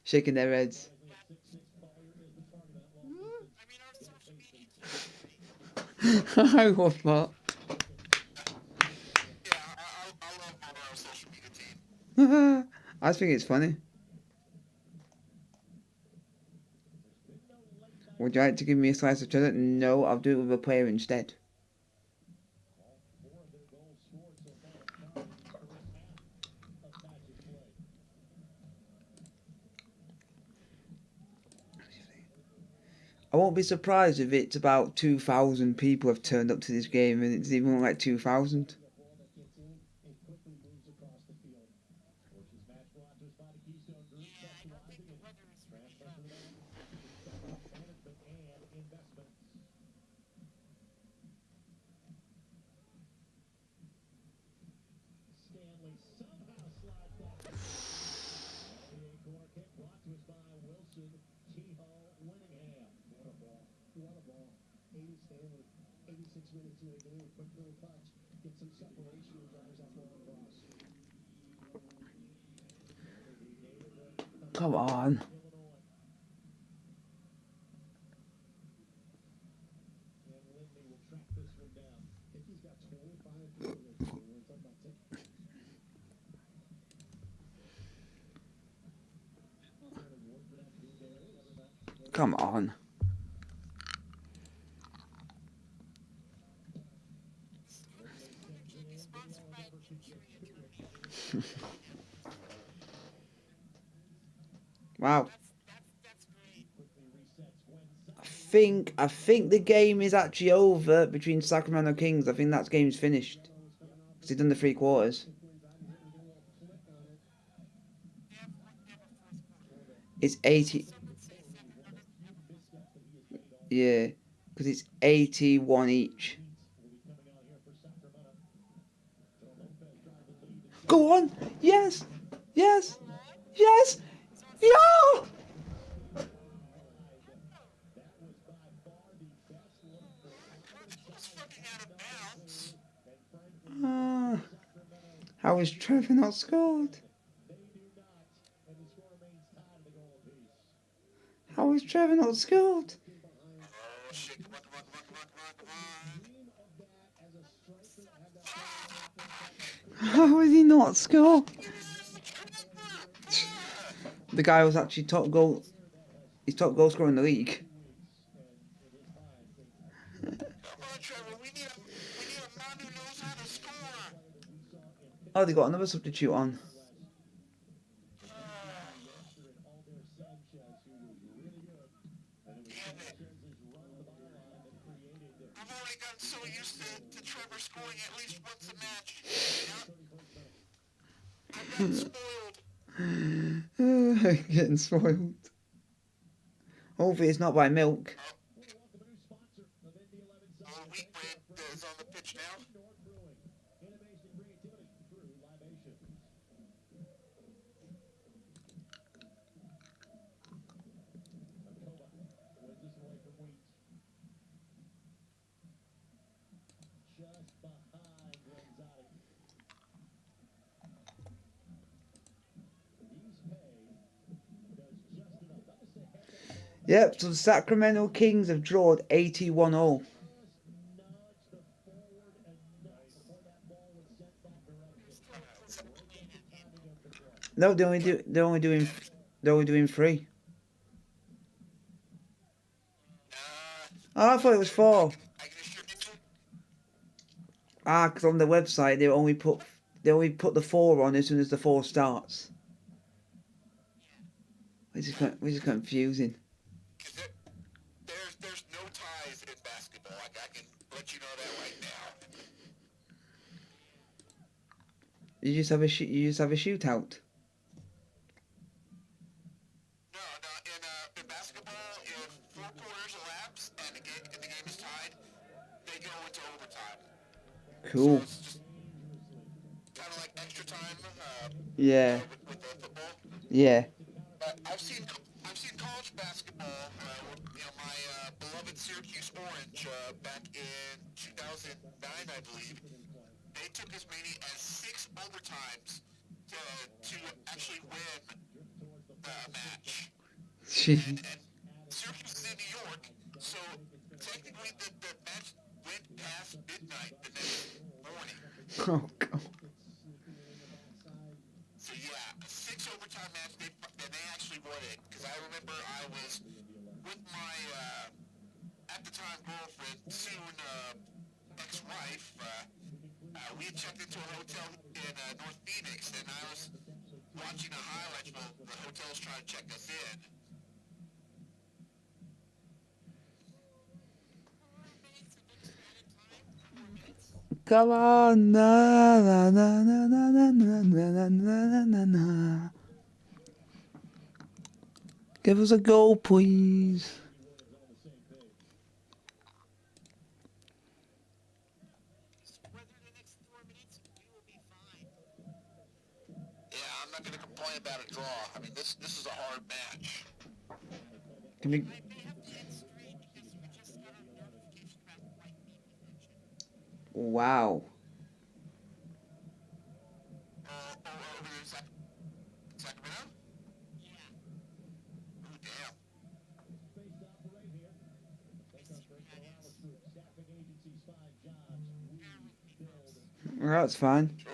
shaking their heads. I mean, our social media team is great. I love that. Yeah, I love our social media team. I think it's funny. Would you like to give me a slice of cheddar? No, I'll do it with a player instead. I won't be surprised if it's about 2,000 people have turned up to this game and it's even like 2,000. Yeah, I don't think the weather is really Stanley somehow slides that. Corner kick blocked to us by Wilson. Kehoe Winningham. What a ball. What a ball. 80 Stanley. 86 minutes into the game. Quick little touch. Get some separation and drives that ball across. Come on. And Lindy will track this one down. I think he's got 25 goals. We're talking about Come on. should be sponsored by Imperial Company. Wow. That's great. I think the game is actually over between Sacramento Kings. I think that game's finished. Because they've done the 3 quarters. It's 80. Some would say 700. Yeah. Because it's 81 each. Go on! Yes! Yes! Yes! Yeah! It's fucking out of bounds. How is Trevor not scored? How is Trevor not scored? Oh shit! Come on, come on, come on, come on, come on, come on. How is he not scored? The guy was actually top goal. He's top goal scorer in the league. Come on, Trevor. We need a man who knows how to score. Oh, they got another substitute on. Damn it. I've already gotten so used to Trevor scoring at least once a match. I've gotten spoiled. Getting spoiled. Hopefully it's not by milk. Wheat bread is on the pitch now. Yep, so the Sacramento Kings have drawn 81-0. No, they're only doing 3. Oh, I thought it was 4. I can assure you. Because on the website they only put the 4 on as soon as the 4 starts. Which is confusing. There's no ties in basketball. I can let you know that right now. You just have a shootout. No. In basketball, if 4 quarters elapse and the game is tied, they go into overtime. Cool. So it's just kind of like extra time. Yeah. With the football. Yeah. But I've seen college basketball. My beloved Syracuse Orange back in 2009, I believe. They took as many as 6 overtimes to actually win a match. And Syracuse is in New York, so technically the match went past midnight the next morning. Oh God. So yeah, a 6 overtime match. They actually won it because I remember I was with my at the time girlfriend, soon ex-wife. We had checked into a hotel in North Phoenix, and I was watching the highlights while the hotel was trying to check us in. 4 minutes of extra added time. 4 minutes. Come on, na na na na na na na na na na na. Give us a goal, please. Weather the next 4 minutes, we will be fine. Yeah, I'm not going to complain about a draw. I mean, this is a hard match. Can we? I may have to end stream because we just got a notification about white meat production. Wow. Over in Sacramento? Yeah, Ooh, damn. let me see where that is. Bear with me, folks. That's fine. Sure.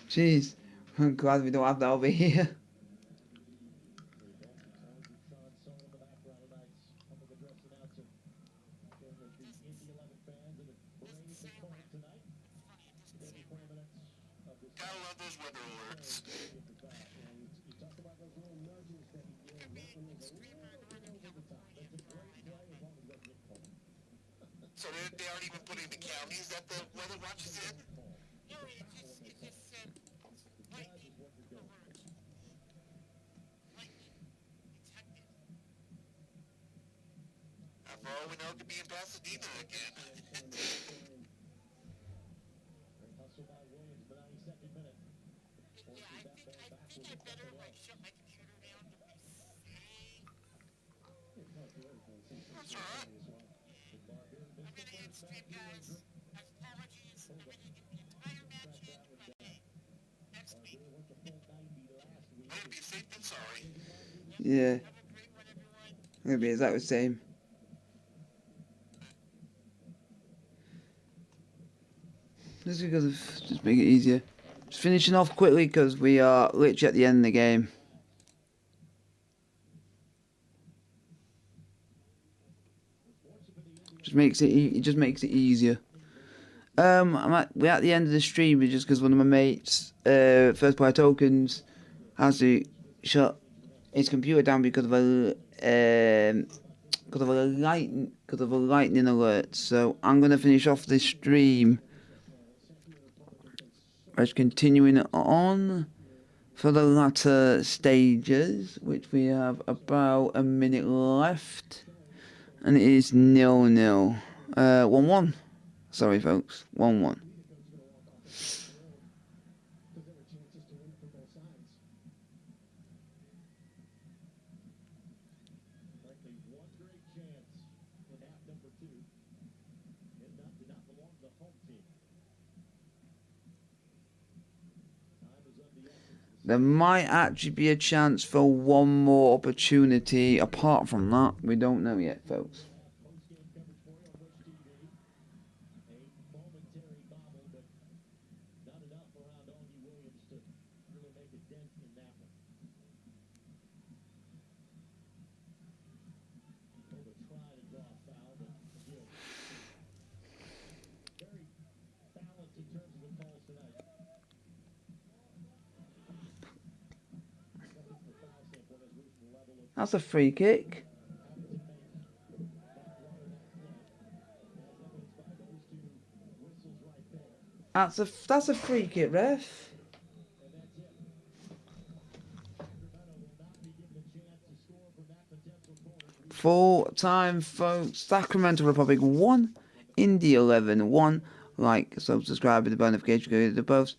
Jeez. I'm glad we don't have that over here. Doesn't say red. It's funny, it doesn't say red. Gotta love those weather alerts. Could be extreme or northern California for all I know. So they aren't even putting the counties that the weather watch is in? No, it just said lightning alert. Lightning detected. For all we know, it could be in Pasadena again. Yeah, I think I better like shut my computer down to be safe. That's all right. I'm gonna end stream, guys. Apologies. I'm gonna get the entire match in Monday. Next week. I'm gonna be safe and sorry. Yeah. Have a great one, everyone. It'll be exactly the same. Just because of, just make it easier. Just finishing off quickly because we are literally at the end of the game. It just makes it easier. We're at the end of the stream just because one of my mates, first player tokens, has to shut his computer down because of a lightning alert. So I'm gonna finish off this stream. Just continuing on for the latter stages, which we have about a minute left, and it is 0-0, 1-1. Sorry, folks, 1-1. There might actually be a chance for one more opportunity. Apart from that, we don't know yet, folks. That's a free kick. That's a free kick, ref. Full time, folks. Sacramento Republic 1, Indy 11 1. Like, subscribe with the notification, go to the post.